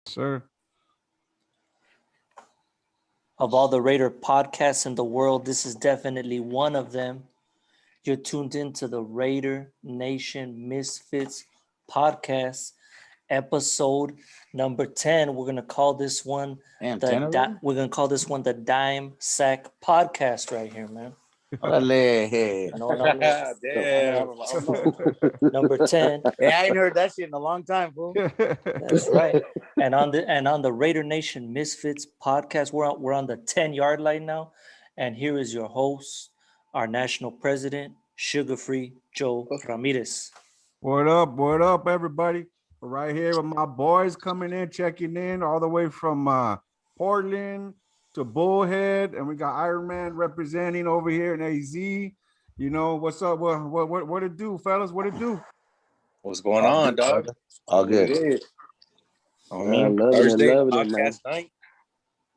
Sir. Of all the Raider podcasts in the world, this is definitely one of them. You're tuned into the Raider Nation Misfits podcast, episode number 10. We're gonna call this one we're gonna call this one the Dime Sack Podcast right here, man. Órale. Number 10. Hey, I ain't heard that shit in a long time, fool. That's right. And on the Raider Nation Misfits podcast, we're on the 10-yard line now. And here is your host, our national president, Sugar Free Joe Ramirez. What up, everybody? We're right here with my boys coming in, checking in all the way from Portland to Bullhead, and we got Iron Man representing over here in AZ. You know what's up? What it do, fellas? What it do? What's going on, dog? All good. I mean, Thursday podcast night.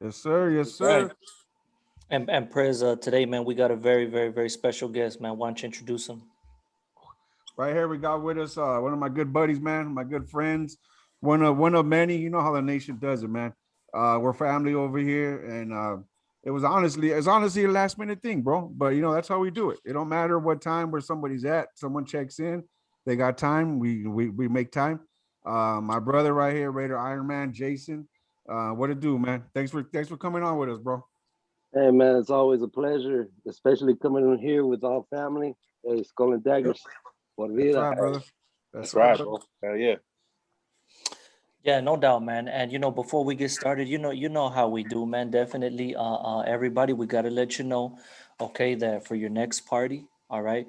Yes, sir. Yes, sir. Right. And Prez, today, man, we got a very, very, very special guest, man. Why don't you introduce him? Right here, we got with us one of my good buddies, man, my good friends, one of many. You know how the nation does it, man. We're family over here, and it was honestly a last minute thing, bro. But you know that's how we do it. It don't matter what time where somebody's at. Someone checks in, they got time. We make time. My brother right here, Raider Iron Man, Jason. What it do, man? Thanks for coming on with us, bro. Hey man, it's always a pleasure, especially coming in here with all family. Hey, Skull and Daggers. That's right, brother. That's right, bro. Hell yeah. Yeah, no doubt, man. And you know, before we get started, you know how we do, man. Definitely, everybody, we gotta let you know, okay, that for your next party, all right,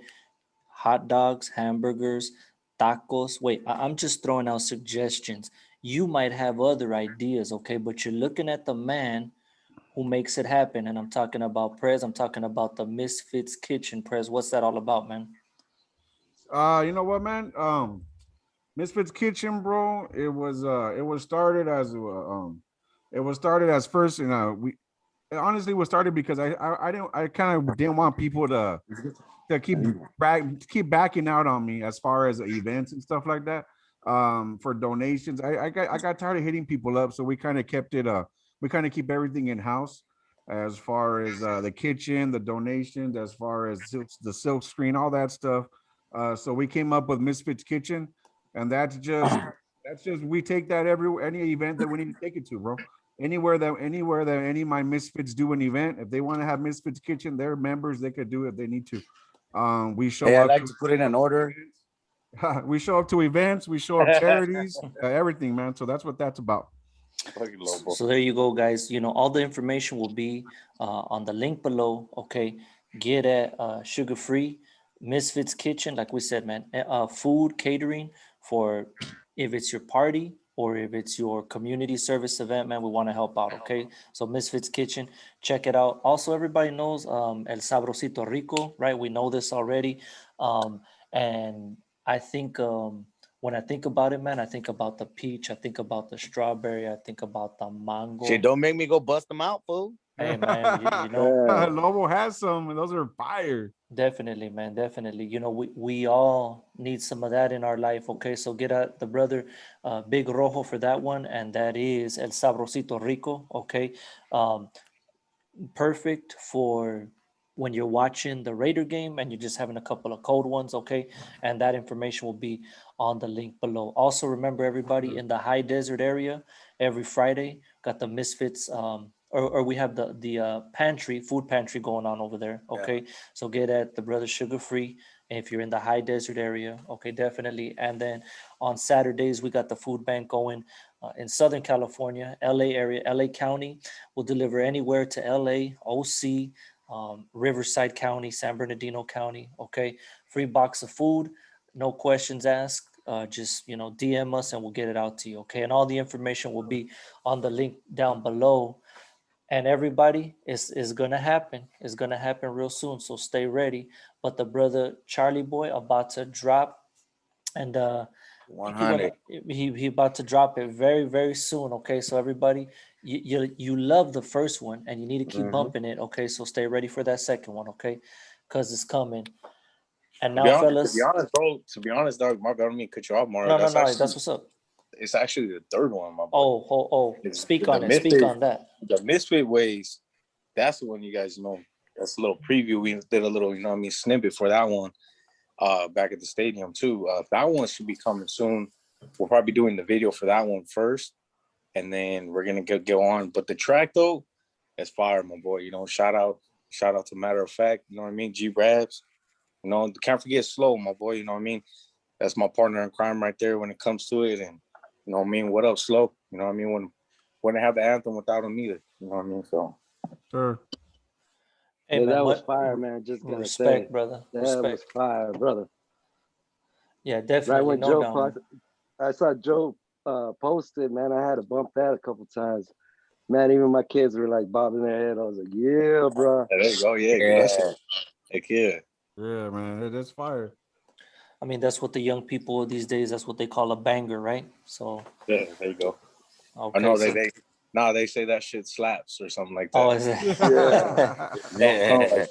hot dogs, hamburgers, tacos. Wait, I'm just throwing out suggestions. You might have other ideas, okay, but you're looking at the man who makes it happen, and I'm talking about Prez. I'm talking about the Misfits Kitchen. Prez, what's that all about, man? You know what, man? Misfits Kitchen, bro. It was started as first, and we it honestly was started because I kind of didn't want people to keep backing out on me as far as events and stuff like that. For donations, I got tired of hitting people up, so we kind of kept it. We kind of keep everything in house as far as the kitchen, the donations, as far as the silk screen, all that stuff. So we came up with Misfits Kitchen, and that's just we take that any event that we need to take it to, bro. Anywhere that any of my Misfits do an event, if they want to have Misfits Kitchen, they're members, they could do it if they need to. We show up. I like to put in an order. We show up to events, we show up charities, everything, man. So that's what that's about. So there you go, guys. You know, all the information will be on the link below. Okay, get at Sugar Free Misfits Kitchen. Like we said, man, food catering for if it's your party or if it's your community service event, man, we want to help out. Okay, so Misfits Kitchen, check it out. Also, everybody knows El Sabrosito Rico, right? We know this already, and I think when I think about it, man, I think about the peach, I think about the strawberry, I think about the mango. Shit, don't make me go bust them out, fool. Hey, man, you know. Lobo has some, and those are fire. Definitely, man, definitely. You know, we all need some of that in our life, okay? So get out the brother Big Rojo for that one, and that is El Sabrosito Rico, okay? Perfect for when you're watching the Raider game and you're just having a couple of cold ones, okay? And that information will be on the link below. Also, remember, everybody, in the high desert area, every Friday, got the Misfits, or we have the food pantry going on over there, okay? Yeah. So get at the Brother Sugar Free if you're in the high desert area, okay, definitely. And then on Saturdays, we got the food bank going in Southern California, LA area, LA County. We'll deliver anywhere to LA, OC, Riverside County, San Bernardino County, okay? Free box of food, no questions asked. Just, you know, DM us and we'll get it out to you, okay? And all the information will be on the link down below. And everybody, is gonna happen. It's gonna happen real soon, so stay ready. But the brother Charlie boy about to drop, and 100. He about to drop it very, very soon. Okay, so everybody, you love the first one, and you need to keep bumping it. Okay, so stay ready for that second one. Okay, because it's coming. And now, fellas, to be honest, dog, my bad, I don't mean to cut you off, Mario. No, that's what's up. it's actually the third one, my boy. Oh. Speak on it. Misfit, Speak on that. The Misfit Ways. That's the one you guys know. That's a little preview. We did a little, snippet for that one back at the stadium too. That one should be coming soon. We'll probably be doing the video for that one first, and then we're gonna go on. But the track though, it's fire, my boy. Shout out to Matter of Fact. You know what I mean? G Rabs. Can't forget Slow, my boy. You know what I mean? That's my partner in crime right there when it comes to it. And you know what I mean? What up, Slow? You know what I mean? Wouldn't have the anthem without him either. You know what I mean? So Sure. Hey, Yeah, man, that was fire, man. Just gonna respect, say, brother. that Respect. was fire, brother. Yeah, Right definitely. when No Joe doubt, man. I saw Joe posted, man. I had to bump that a couple times. Man, even my kids were like bobbing their head. I was like, yeah, bro. there you go. Yeah. Heck yeah. Yeah, man. That's fire. I mean, that's what the young people these days, that's what they call a banger, right? So, Yeah, there you go. okay. I know they say that shit slaps or something like that. Oh, is it? Yeah.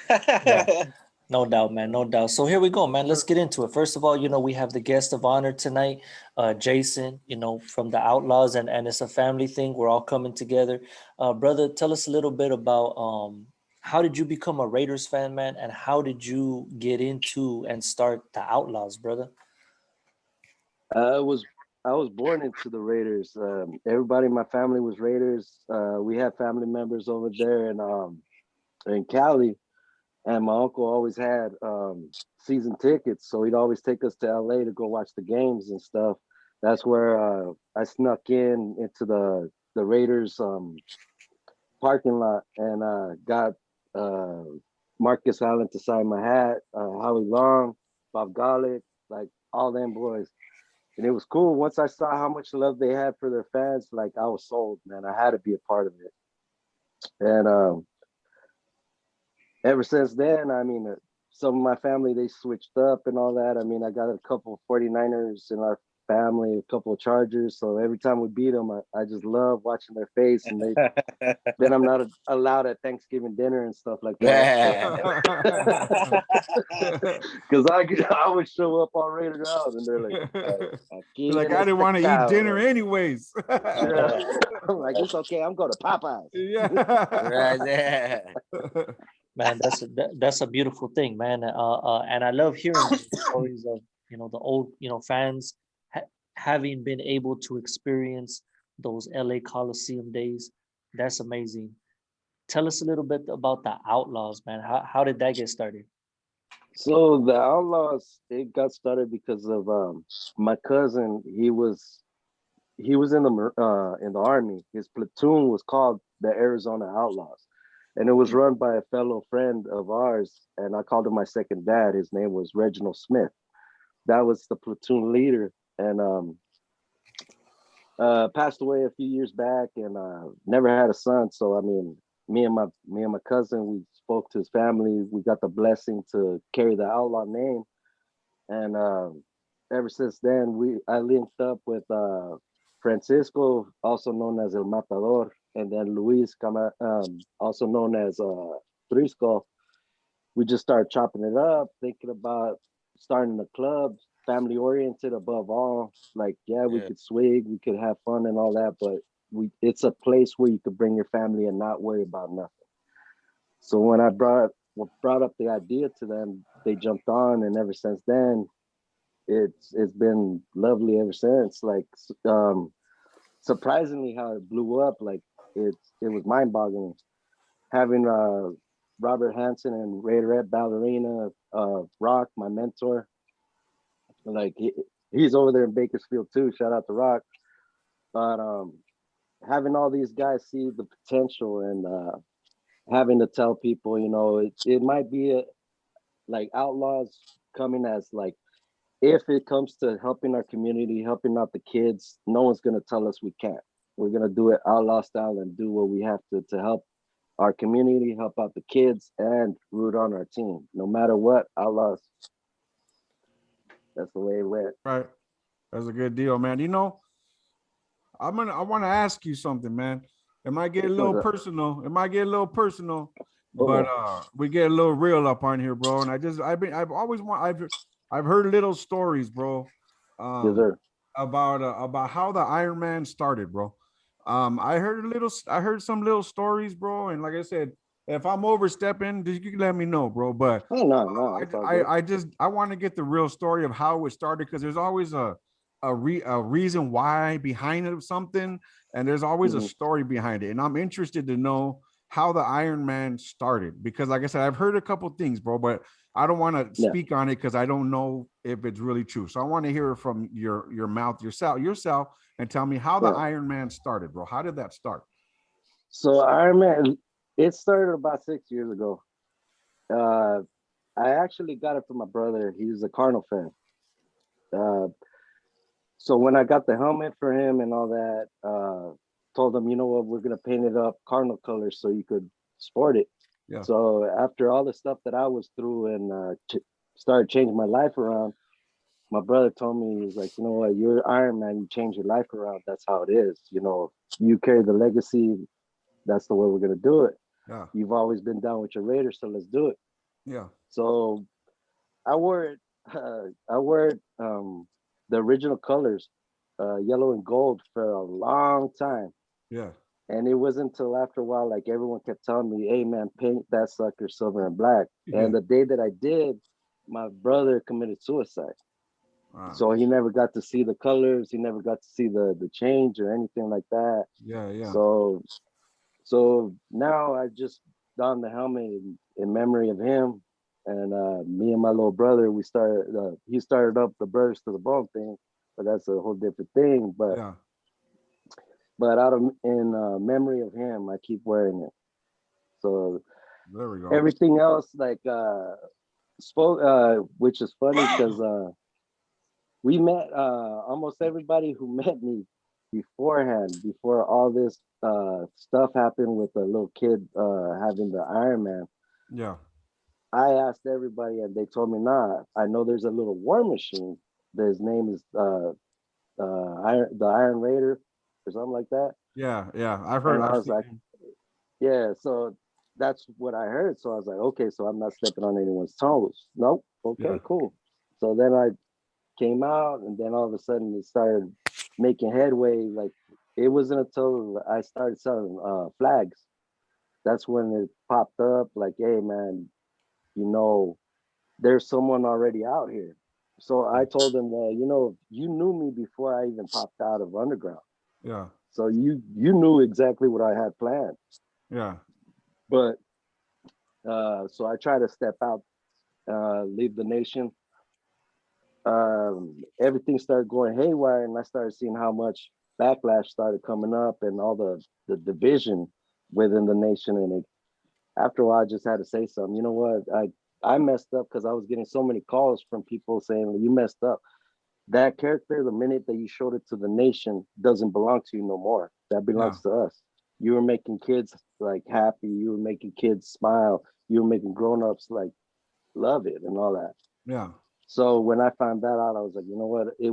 Yeah. No doubt, man. No doubt. So here we go, man. Let's get into it. First of all, we have the guest of honor tonight, Jason, from the Outlaws, and it's a family thing. We're all coming together. Brother, tell us a little bit about how did you become a Raiders fan, man? And how did you get into and start the Outlaws, brother? I was born into the Raiders. Everybody in my family was Raiders. We had family members over there in Cali. And my uncle always had season tickets, so he'd always take us to LA to go watch the games and stuff. That's where I snuck into the Raiders parking lot and got Marcus Allen to sign my hat, Howie Long, Bob Golick, like all them boys. And it was cool. Once I saw how much love they had for their fans, like I was sold, man. I had to be a part of it. And ever since then, I mean, some of my family, they switched up and all that. I mean, I got a couple of 49ers in our family, a couple of Chargers. So every time we beat them, I just love watching their face. And then I'm not allowed at Thanksgiving dinner and stuff like that. Because I would show up all rated out and they're like, I didn't want to eat dinner anyways. Yeah. I'm like, it's okay. I'm going to Popeyes. Yeah. Man, that's a beautiful thing, man. And I love hearing the stories of the old fans having been able to experience those LA Coliseum days. That's amazing. Tell us a little bit about the Outlaws, man. How did that get started? So the Outlaws, it got started because of my cousin. He was in the Army. His platoon was called the Arizona Outlaws. And it was run by a fellow friend of ours, and I called him my second dad. His name was Reginald Smith. That was the platoon leader, and passed away a few years back, and never had a son. So I mean, me and my cousin, we spoke to his family. We got the blessing to carry the Outlaw name, and ever since then, I linked up with Francisco, also known as El Matador, and then Luis, also known as Trisco. We just started chopping it up, thinking about starting a club, family oriented above all. Like, we could swig, we could have fun and all that, but it's a place where you could bring your family and not worry about nothing. So when I brought up the idea to them, they jumped on, and ever since then, it's been lovely ever since. Like, surprisingly how it blew up, like it was mind-boggling. Having Robert Hansen and Raiderette Ballerina, Rock, my mentor, like he's over there in Bakersfield too. Shout out to Rock. But having all these guys see the potential and having to tell people, it might be like Outlaws coming as like, if it comes to helping our community, helping out the kids, no one's going to tell us we can't. We're going to do it Outlaw style and do what we have to help our community, help out the kids, and root on our team. No matter what, Outlaws. That's the way it went. Right. That's a good deal, man. I want to ask you something, man. It might get a little personal. But we get a little real up on here, bro. And I've heard little stories, bro. Yes, sir. about how the Iron Man started, bro. I heard some little stories, bro, and like I said, if I'm overstepping, just you can let me know, bro. But Oh no, it's all good. I want to get the real story of how it started because there's always a reason why behind it something, and there's always a Mhm. story behind it, and I'm interested to know how the Iron Man started because, like I said, I've heard a couple things, bro, but I don't want to Yeah. speak on it because I don't know if it's really true. So I want to hear it from your mouth yourself, and tell me how the Yeah. Iron Man started, bro. How did that start? So Iron Man, it started about 6 years ago. Uh, I actually got it from my brother. He's a Cardinal fan. Uh, so when I got the helmet for him and all that, told him, you know what, we're gonna paint it up Cardinal colors so you could sport it. Yeah. So after all the stuff that I was through and started changing my life around, my brother told me, he's like, you know what, you're Iron Man, you change your life around. That's how it is. You know, you carry the legacy. That's the way we're gonna do it. Yeah. You've always been down with your Raiders, so let's do it. Yeah. So I wore it. I wore it, the original colors, yellow and gold, for a long time. Yeah. And it wasn't until after a while, like everyone kept telling me, "Hey man, paint that sucker silver and black." Yeah. And the day that I did, my brother committed suicide. Wow. So he never got to see the colors. He never got to see the change or anything like that. Yeah. Yeah. So now I just donned the helmet in memory of him. And me and my little brother, we started. He started up the Brothers to the Bone thing, but that's a whole different thing. But Yeah. out of in memory of him, I keep wearing it. So There we go. everything else, like which is funny because we met almost everybody who met me beforehand, before all this stuff happened with the little kid having the Iron Man. Yeah. I asked everybody and they told me, nah, I know there's a little war machine. His name is the Iron Raider or something like that. Yeah. Yeah. I've heard. And I I've was seen like, him. yeah, so that's what I heard. So I was like, okay, so I'm not stepping on anyone's toes. Nope. Okay, Yeah. cool. So then I came out, and then all of a sudden it started making headway. Like, it wasn't until I started selling flags, that's when it popped up. Like, hey man, you know, there's someone already out here. So I told them, well, you know, you knew me before I even popped out of underground. Yeah. So you knew exactly what I had planned. Yeah. But so I try to step out, leave the nation. Everything started going haywire, and I started seeing how much backlash started coming up, and all the division within the nation. And after a while, I just had to say something. You know what? I messed up because I was getting so many calls from people saying, you messed up. That character, the minute that you showed it to the nation, doesn't belong to you no more. That belongs to us. You were making kids like happy. You were making kids smile. You were making grown-ups like love it and all that. Yeah. So when I found that out, I was like, you know what? It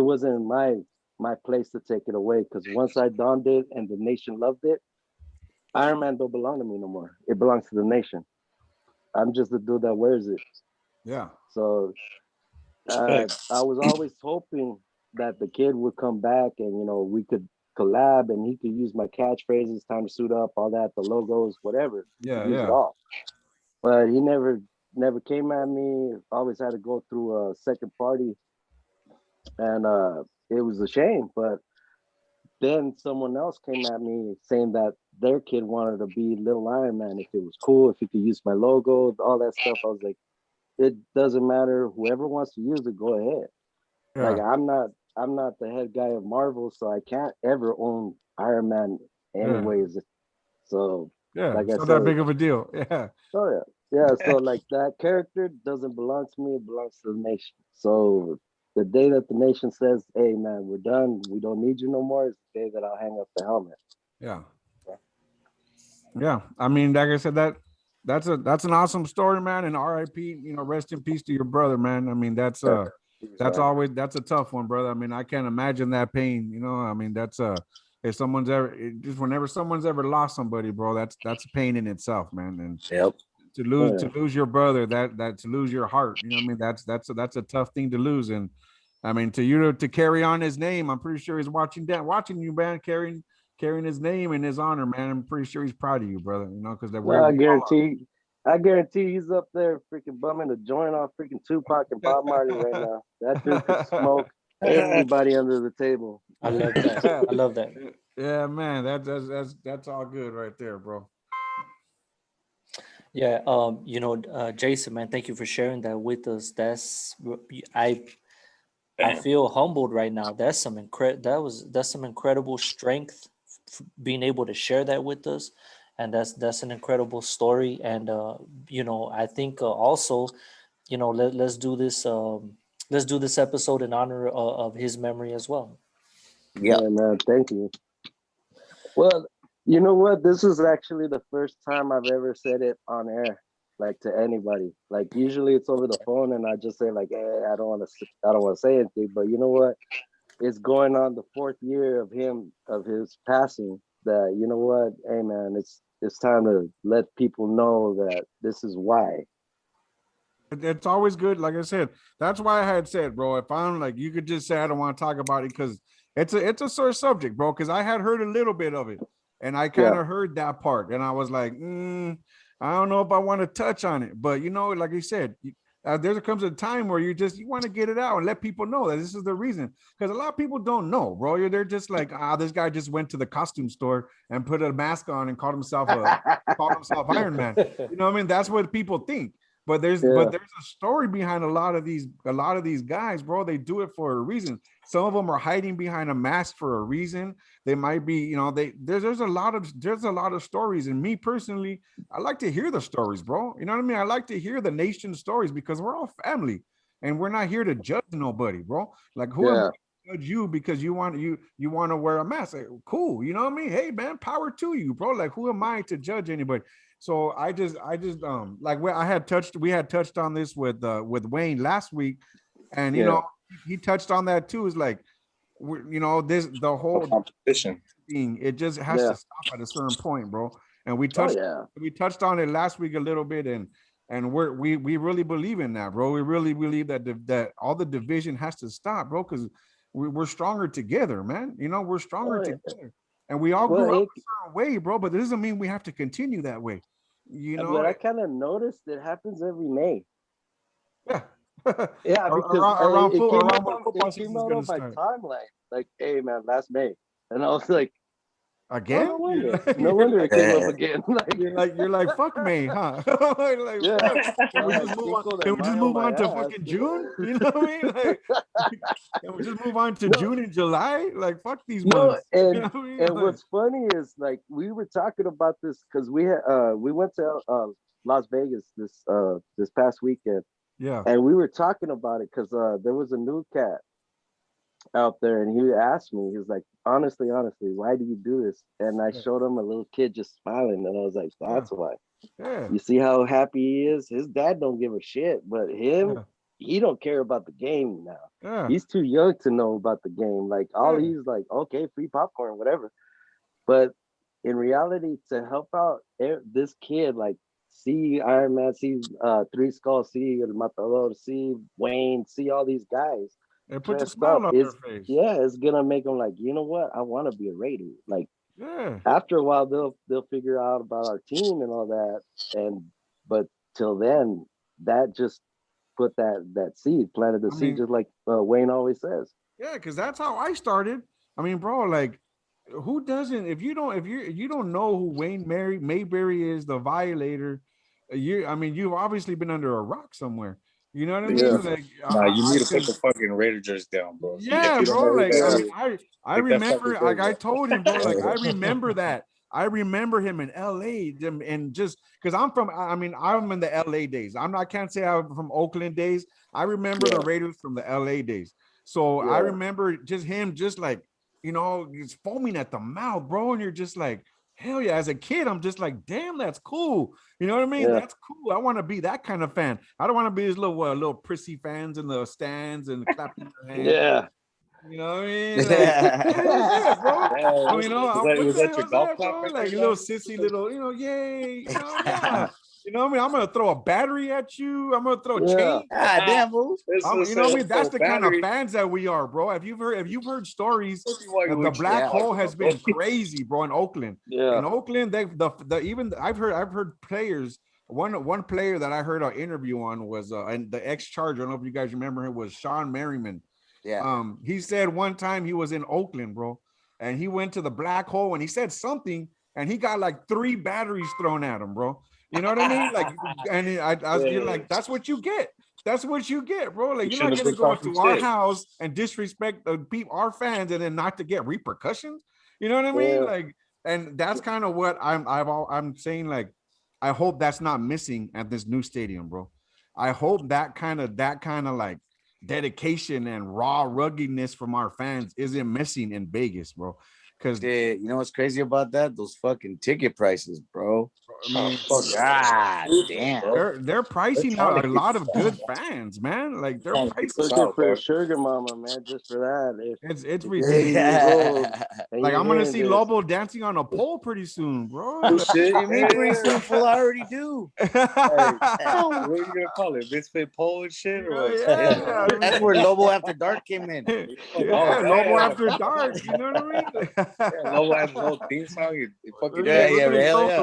wasn't my place to take it away, because once I donned it and the nation loved it, Iron Man don't belong to me no more. It belongs to the nation. I'm just the dude that wears it. Yeah. So I was always hoping that the kid would come back and, you know, we could collab and he could use my catchphrases, time to suit up, all that, the logos, whatever. Yeah. Use it all. But he never came at me. Always had to go through a second party. And it was a shame. But then someone else came at me saying that their kid wanted to be Little Iron Man, if it was cool, if he could use my logo, all that stuff. I was like, it doesn't matter. Whoever wants to use it, go ahead. Yeah. Like, I'm not the head guy of Marvel, so I can't ever own Iron Man anyways. Yeah. So yeah, like it's not that big of a deal. Yeah. Oh yeah. So like, that character doesn't belong to me, it belongs to the nation. So the day that the nation says, hey man, we're done, we don't need you no more, is the day that I'll hang up the helmet. Yeah. Yeah. I mean, like I said, that's an awesome story, man. And RIP, you know, rest in peace to your brother, man. I mean, that's a tough one, brother. I mean, I can't imagine that pain, you know. I mean, that's if someone's ever, whenever someone's ever lost somebody, bro, that's a pain in itself, man. And to lose your brother, that to lose your heart, you know what I mean? That's a tough thing to lose. And I mean, to carry on his name, I'm pretty sure he's watching you, man, carrying his name in his honor, man. I'm pretty sure he's proud of you, brother. You know, because I guarantee he's up there freaking bumming the joint off freaking Tupac and Bob Marley right now. That dude could smoke anybody under the table. I love that. I love that. Yeah, man, that's all good right there, bro. Yeah, Jason, man, thank you for sharing that with us. I feel humbled right now. That's some incredible strength being able to share that with us, and that's an incredible story. And I think also, let's do this episode in honor of his memory as well. Yeah, man, thank you. Well, you know what? This is actually the first time I've ever said it on air, like to anybody. Like usually it's over the phone, and I just say like, "Hey, I don't want to say anything." But you know what? It's going on the 4th year of his passing. That you know what? Hey, man, it's time to let people know that this is why. It's always good. Like I said, that's why I had said, bro, if I'm like, you could just say I don't want to talk about it because it's a sore subject, bro. Because I had heard a little bit of it. And I kind of heard that part, and I was like, I don't know if I want to touch on it. But like you said, there comes a time where you want to get it out and let people know that this is the reason. Because a lot of people don't know, bro. They're just like, this guy just went to the costume store and put a mask on and called himself Iron Man. You know what I mean? That's what people think. But there's a story behind a lot of these guys, bro. They do it for a reason. Some of them are hiding behind a mask for a reason. They might be, there's a lot of stories. And me personally, I like to hear the stories, bro. You know what I mean? I like to hear the nation's stories because we're all family and we're not here to judge nobody, bro. Like who am I to judge you because you want to wear a mask? Like, cool. You know what I mean? Hey man, power to you, bro. Like who am I to judge anybody? So I just like we had touched on this with Wayne last week, and he touched on that too. Is like, the whole competition thing. It just has to stop at a certain point, bro. And we touched on it last week a little bit, and we really believe in that, bro. We really believe that all the division has to stop, bro, because we're stronger together, man. We're stronger together. And we all grew up a certain way, bro, but it doesn't mean we have to continue that way. But I kind of noticed it happens every May. Yeah. Yeah, because around it football came season out on my timeline. Like, hey, man, last May. And I was like, again? No wonder it came up again. You're like, fuck me, huh? Like, can we just move on to fucking June? You know what I mean? Like, can we just move on to June and July? Like, fuck these months. And, you know what I mean? And what's funny is like we were talking about this because we went to Las Vegas this past weekend. Yeah. And we were talking about it because there was a new cat out there, and he asked me, he was like, honestly, why do you do this? And I showed him a little kid just smiling, and I was like, that's why. Yeah. You see how happy he is? His dad don't give a shit, but him, he don't care about the game now. Yeah. He's too young to know about the game. Like he's like, okay, free popcorn, whatever. But in reality, to help out this kid, like see Iron Man, see Three Skulls, see El Matador, see Wayne, see all these guys. It puts a smile on their face. Yeah, it's gonna make them like, you know what? I want to be a Raider. Like, after a while, they'll figure out about our team and all that. But till then, that just put that seed, planted the seed, just like Wayne always says. Yeah, because that's how I started. I mean, bro, like, who doesn't? If you don't know who Wayne Mayberry is, the Violator, you've obviously been under a rock somewhere. You know what I mean? Yeah. Like, you need to put the fucking Raider jersey down, bro. Yeah, bro. Like, I remember, like I told him, bro. Like, I remember that. I remember him in LA, and just because I'm in the LA days. I can't say I'm from Oakland days. I remember the Raiders from the LA days. So I remember just him, just like, he's foaming at the mouth, bro. And you're just like, hell yeah. As a kid, I'm just like, damn, that's cool. You know what I mean? Yeah. That's cool. I want to be that kind of fan. I don't want to be these little prissy fans in the stands and clapping their hands. Yeah. You know what I mean? Like, yeah, bro. Was that your golf clap? Like a little sissy little, yay. Yeah. You know what I mean? I'm gonna throw a battery at you. I'm gonna throw Yeah. chains. God damn, fool. You know what I mean? That's the kind of fans that we are, bro. If you've heard stories, the black hole has been crazy, bro. In Oakland, Yeah. in Oakland, I've heard players. One player that I heard an interview on was and the ex-Charger. I don't know if you guys remember him, was Sean Merriman. Yeah. He said one time he was in Oakland, bro, and he went to the black hole and he said something, and he got like 3 batteries thrown at him, bro. You know what I mean? Like, and you're like, that's what you get. That's what you get, bro. Like, you're not gonna go to our house and disrespect our fans and then not to get repercussions. You know what I mean? Like, and that's kind of what I'm saying. Like, I hope that's not missing at this new stadium, bro. I hope that kind of like dedication and raw ruggedness from our fans isn't missing in Vegas, bro. Because you know what's crazy about that? Those fucking ticket prices, bro. I mean, God damn. they're pricing out a lot of good fans, man. Like they're pricing Looking for a sugar mama, man, just for that. it's ridiculous. Like I'm gonna see Lobo dancing on a pole pretty soon, bro. Oh, shit. Me pretty soon, fool. I already do. What are you gonna call it? Misfit pole and shit? Or what? Yeah. That's where Lobo After Dark came in. Lobo After Dark. You know what I mean? Lobo has his whole theme song.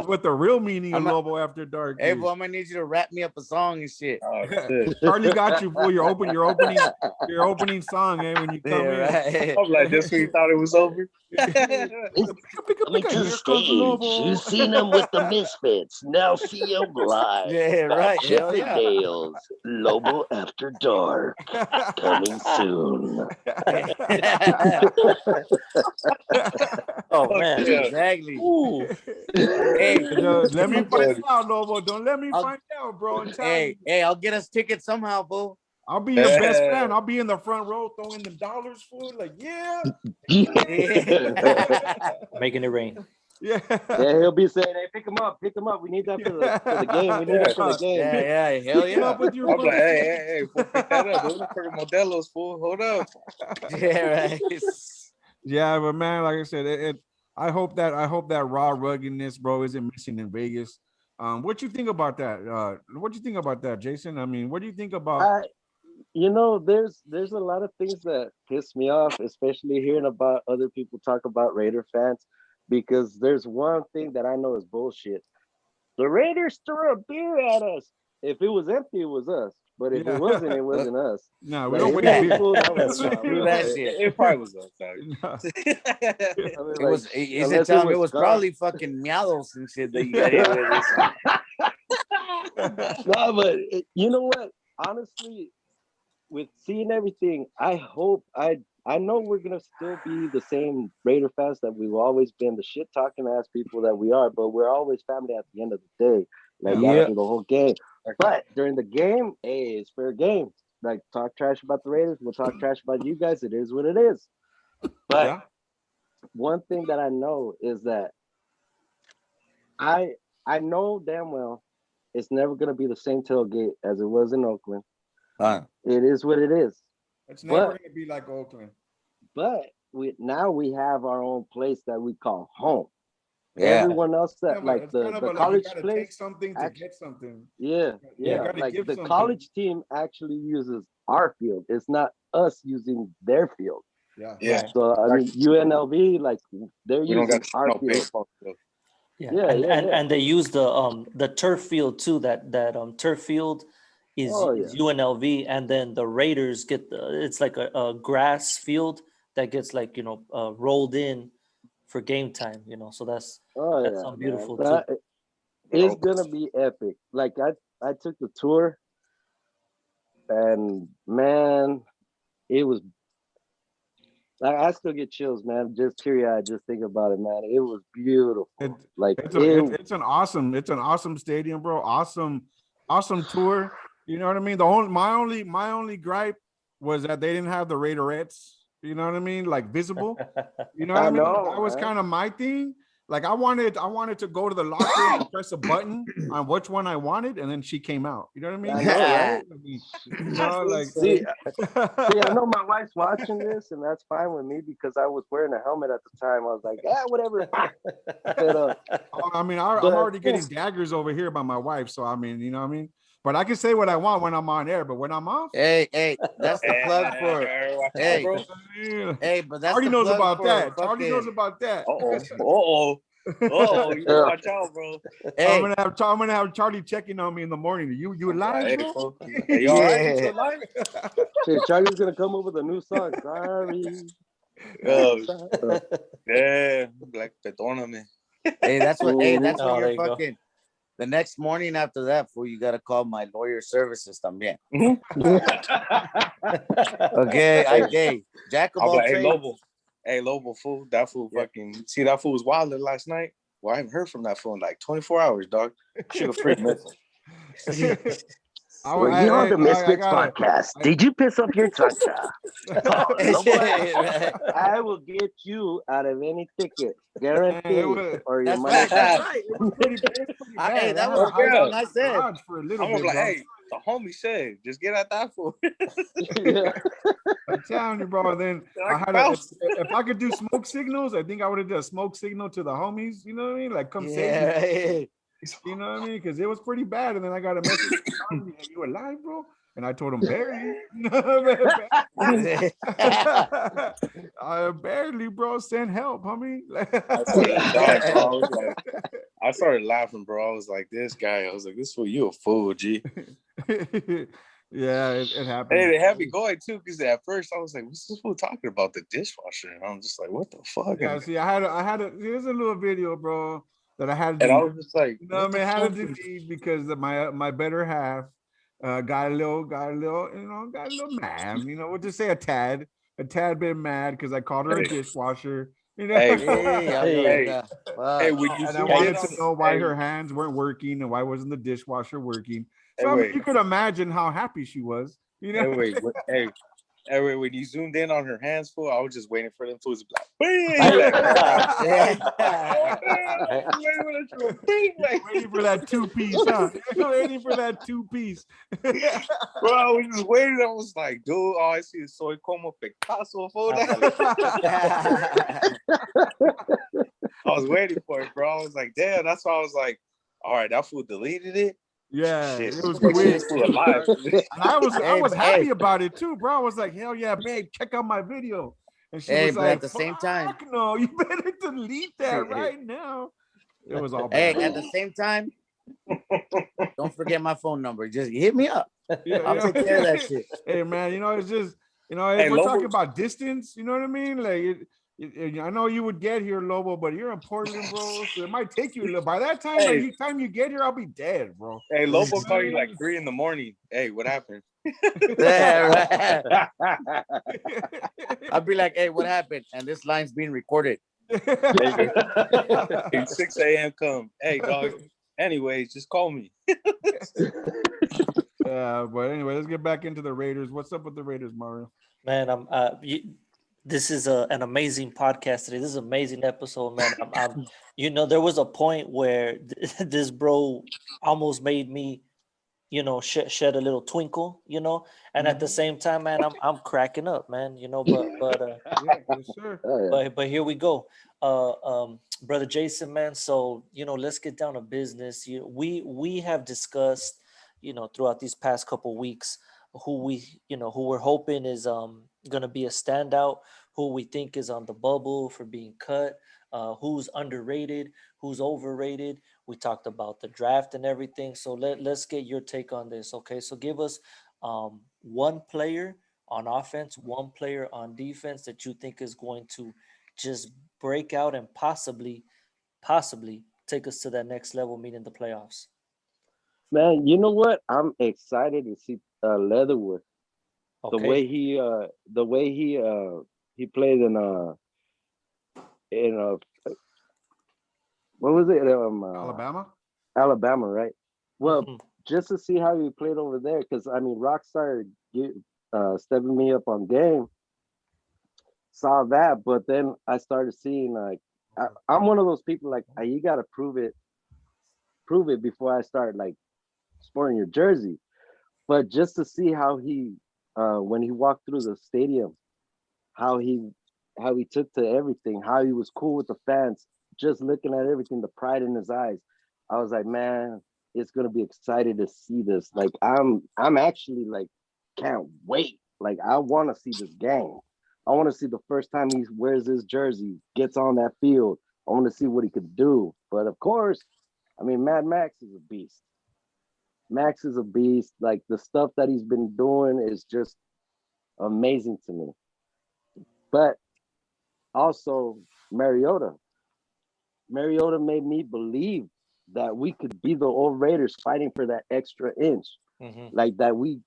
With the real meaning of Lobo After Dark. Hey, boy, I'm gonna need you to rap me up a song and shit. Oh, shit. Charlie got you, fool. Your opening song, when you come in. Right. I'm like, this when you thought it was over. Coming to the stage, you've seen him with the Misfits. Now see him live. Yeah, right. Hell yeah. Chippendales, Lobo After Dark, coming soon. Oh man, Exactly. Hey, let me find out, Lobo. Don't let me find out, bro. Hey, I'll get us tickets somehow, bro. I'll be your best fan. I'll be in the front row throwing the dollars for it. Like, yeah. making it rain. Yeah. He'll be saying, "Hey, pick him up. We need that for the game. We need that for the game." Yeah, hell yeah. Up with your I'm like, hey, fool, pick that up. Those are for Modelo's, fool. Hold up. Yeah, right. Yeah, but man, like I said, I hope that raw ruggedness, bro, isn't missing in Vegas. What you think about that? What do you think about that, Jason? I mean, what do you think about? There's a lot of things that piss me off, especially hearing about other people talk about Raider fans, because there's one thing that I know is bullshit. The Raiders threw a beer at us. If it was empty, it was us. But if it wasn't, it wasn't us. No, we don't win beer. That shit. It probably was us. No. It was. Is it telling me it was probably fucking Miados and shit that you got in? No, but you know what? Honestly, with seeing everything, I know we're gonna still be the same Raider fans that we've always been, the shit talking ass people that we are, but we're always family at the end of the day. Like after the whole game. But during the game, hey, it's fair game. Like talk trash about the Raiders, we'll talk trash about you guys. It is what it is. But one thing that I know is that I know damn well it's never gonna be the same tailgate as it was in Oakland. It is what it is. It's never gonna be like Oakland. But we have our own place that we call home. Yeah. Everyone else that like the college place, take something to get something. Yeah. Like the college team actually uses our field. It's not us using their field. Yeah. So I mean, UNLV, like they're using our field. And they use the turf field too. That turf field is UNLV, and then the Raiders get it's like a grass field that gets like rolled in for game time, so that's something beautiful too. It's gonna be epic. Like I took the tour, and man, it was. I still get chills, man. Just teary-eyed, just think about it, man. It was beautiful. It's an awesome stadium, bro. Awesome tour. You know what I mean? My only gripe was that they didn't have the Raiderettes. You know what I mean? Like visible. You know what I mean? That was kind of my thing. Like I wanted to go to the locker and press a button on which one I wanted, and then she came out. You know what I mean? I know, right? I mean, you know, like See, I know my wife's watching this, and that's fine with me because I was wearing a helmet at the time. I was like, yeah, whatever. But, I mean, I'm already getting daggers over here by my wife, so I mean, you know what I mean? But I can say what I want when I'm on air, but when I'm off, hey, that's the plug for hey, hey, but that's Charlie the knows plug about for that. Charlie fucking... knows about that. You gotta watch out, bro. Hey. I'm gonna have Charlie checking on me in the morning. You alive, bro? Hey, you all right? You alive? shit, Charlie's gonna come up with a new song. Sorry. Yeah, like perdóname. Hey, that's what. Hey, that's Oh, when there you're you go. fucking. The next morning after that, fool, you gotta call my lawyer services también. Okay, okay. Jack of I'll be all like, trades. Hey, Lobo, fool. That fool fucking... See, that fool was wild last night. Well, I haven't heard from that fool in like 24 hours, dog. Should have freaked missing. Were you on the Misfits podcast? Did you piss up your cha-cha? I will get you out of any ticket, guaranteed. Or your money. That's right. It was pretty bad. Hey, that was what I said. For a little I'm bit, like, bro. hey, the homie said, just get out that fool. I'm telling you, bro. Then I had if I could do smoke signals, I think I would have done a smoke signal to the homies. You know what I mean? Like, come save me. You know what I mean? Because it was pretty bad. And then I got a message. You alive, bro? And I told him barely. Barely, bro. Send help, homie. I started laughing, bro. I was like, this guy. I was like, this fool, you a fool, G. Yeah, it happened. Hey, they had me going too, because at first I was like, what's this fool talking about? The dishwasher? And I'm just like, what the fuck? Yeah, see, here's a little video, bro, that I had to and I was just like, you know, I mean, I had to delete because my better half got a little mad. You know, we'll just say a tad bit mad because I called her a dishwasher. You know, hey, and I wanted to know why her hands weren't working and why wasn't the dishwasher working. So I mean, you could imagine how happy she was. You know, Anyway, when you zoomed in on her hands, fool, I was just waiting for them fools to be like, waiting for that two-piece, huh? Waiting for that two-piece. Bro, I was just waiting. I was like, dude, all I see is soy como Picasso, fool. I was waiting for it, bro. I was like, damn. That's why I was like, all right, that fool deleted it. Yeah, shit. It was weird. Alive. And I was happy about it too, bro. I was like, hell yeah, babe, check out my video. And she was like, at the same time, no, you better delete that right now. It was all bad. Hey, at the same time, don't forget my phone number. Just hit me up. I'll take care of that shit. Hey man, you know, it's just, you know, we're talking about distance, you know what I mean? Like I know you would get here, Lobo, but you're in Portland, bro. So it might take you a little. By that time, by the time you get here, I'll be dead, bro. Hey, Lobo called you like 3 a.m. Hey, what happened? Yeah, right. I'd be like, hey, what happened? And this line's being recorded. 6 a.m. come. Hey, dog. Anyways, just call me. But anyway, let's get back into the Raiders. What's up with the Raiders, Mario? Man, this is an amazing podcast today. This is an amazing episode, man. You know, there was a point where this bro almost made me, you know, shed a little twinkle, you know, and at the same time, man, I'm cracking up, man, you know, but yes, sir. but here we go. Brother Jason, man, so, you know, let's get down to business. We have discussed, you know, throughout these past couple weeks who we're hoping is gonna be a standout, who we think is on the bubble for being cut, who's underrated, who's overrated. We talked about the draft and everything. So let's get your take on this. Okay, so give us one player on offense, one player on defense that you think is going to just break out and possibly take us to that next level, meaning the playoffs. Man, you know what? I'm excited to see Leatherwood. Okay. The way he played in what was it? Alabama, right? Well, just to see how he played over there, because I mean, Rockstar stepping me up on game. Saw that, but then I started seeing like I'm one of those people like you got to prove it before I start like sporting your jersey. But just to see how he, when he walked through the stadium, how he took to everything, how he was cool with the fans, just looking at everything, the pride in his eyes. I was like, man, it's gonna be excited to see this. Like I'm actually like can't wait. Like I want to see this game. I want to see the first time he wears his jersey, gets on that field. I want to see what he could do. But of course, I mean, Mad Max is a beast. Max is a beast. Like the stuff that he's been doing is just amazing to me. But also Mariota made me believe that we could be the old Raiders fighting for that extra inch. Like that we,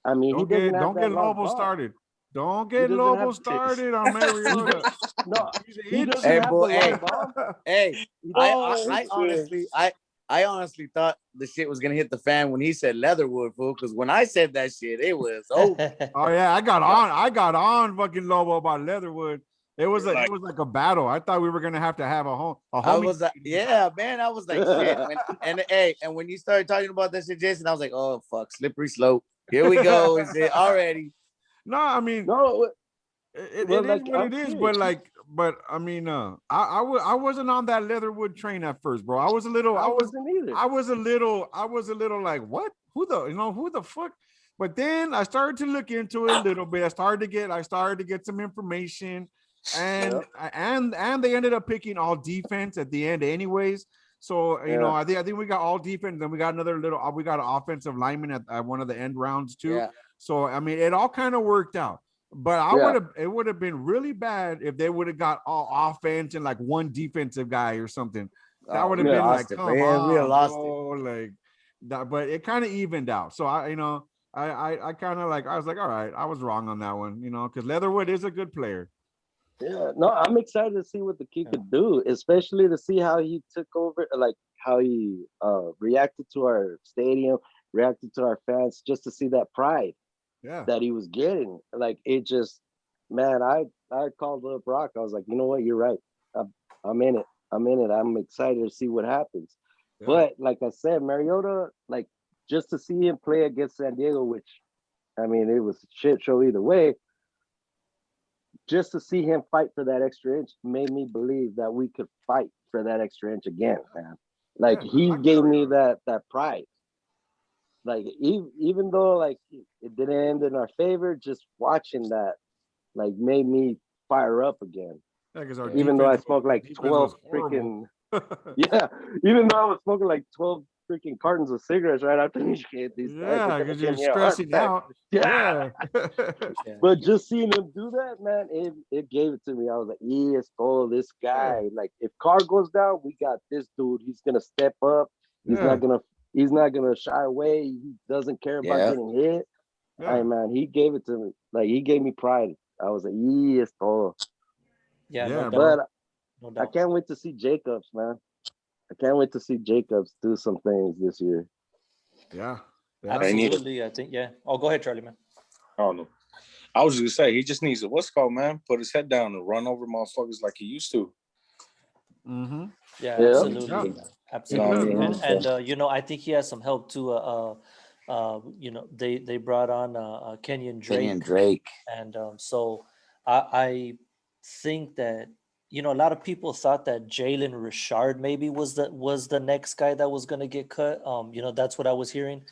I mean, Don't get Lobo started. Don't get Lobo started on Mariota. No, he doesn't Hey, have boy, the hey, long bomb. hey, I honestly thought the shit was gonna hit the fan when he said Leatherwood, fool. Because when I said that shit, it was over. Oh yeah, I got on fucking Lobo about Leatherwood. It was like a battle. I thought we were gonna have a home. I was like, yeah, man. I was like, shit. And when you started talking about that shit, Jason, I was like, oh fuck, slippery slope. Here we go. Is it already? No, I mean, no, it well, is like, what it is. But I mean, I wasn't on that Leatherwood train at first, bro. I was a little, I wasn't either. I was a little like, what? Who the fuck? But then I started to look into it a little bit. I started to get some information, and they ended up picking all defense at the end, anyways. So you know, I think we got all defense. Then we got we got an offensive lineman at one of the end rounds too. Yeah. So I mean, it all kind of worked out. But it would have been really bad if they would have got all offense and like one defensive guy or something. That would have been like, come on, we lost it. Like that. But it kind of evened out. So I kind of like, I was like, all right, I was wrong on that one, because Leatherwood is a good player. Yeah, no, I'm excited to see what the kid could do, especially to see how he took over, like how he reacted to our stadium, reacted to our fans, just to see that pride that he was getting. Like it just, man, I called up Rock. I was like, you know what, you're right. I'm in it. I'm excited to see what happens. Yeah. But like I said, Mariota, like just to see him play against San Diego, which I mean, it was a shit show either way. Just to see him fight for that extra inch made me believe that we could fight for that extra inch again, man. Like he gave me that pride. Like even though like it didn't end in our favor, just watching that like made me fire up again. Yeah, even though I smoked like 12 freaking even though I was smoking like 12 freaking cartons of cigarettes right after each game. Yeah, because you're stressing out. Yeah. But just seeing him do that, man, it gave it to me. I was like, yes, this guy. Yeah. Like if Carr goes down, we got this dude. He's gonna step up. He's not gonna shy away. He doesn't care about getting hit. Yeah. Hey man, he gave it to me. Like he gave me pride. I was like, yes, Yeah, but I can't wait to see Jacobs, man. I can't wait to see Jacobs do some things this year. Yeah. Absolutely, I think, yeah. Oh, go ahead, Charlie, man. I don't know. I was just gonna say he just needs to man, put his head down and run over motherfuckers like he used to. Mm-hmm. Yeah, absolutely. Yeah. Absolutely. And I think he has some help too. They brought on Kenyon Drake. And so I think that a lot of people thought that Jalen Richard maybe was the next guy that was going to get cut. That's what I was hearing.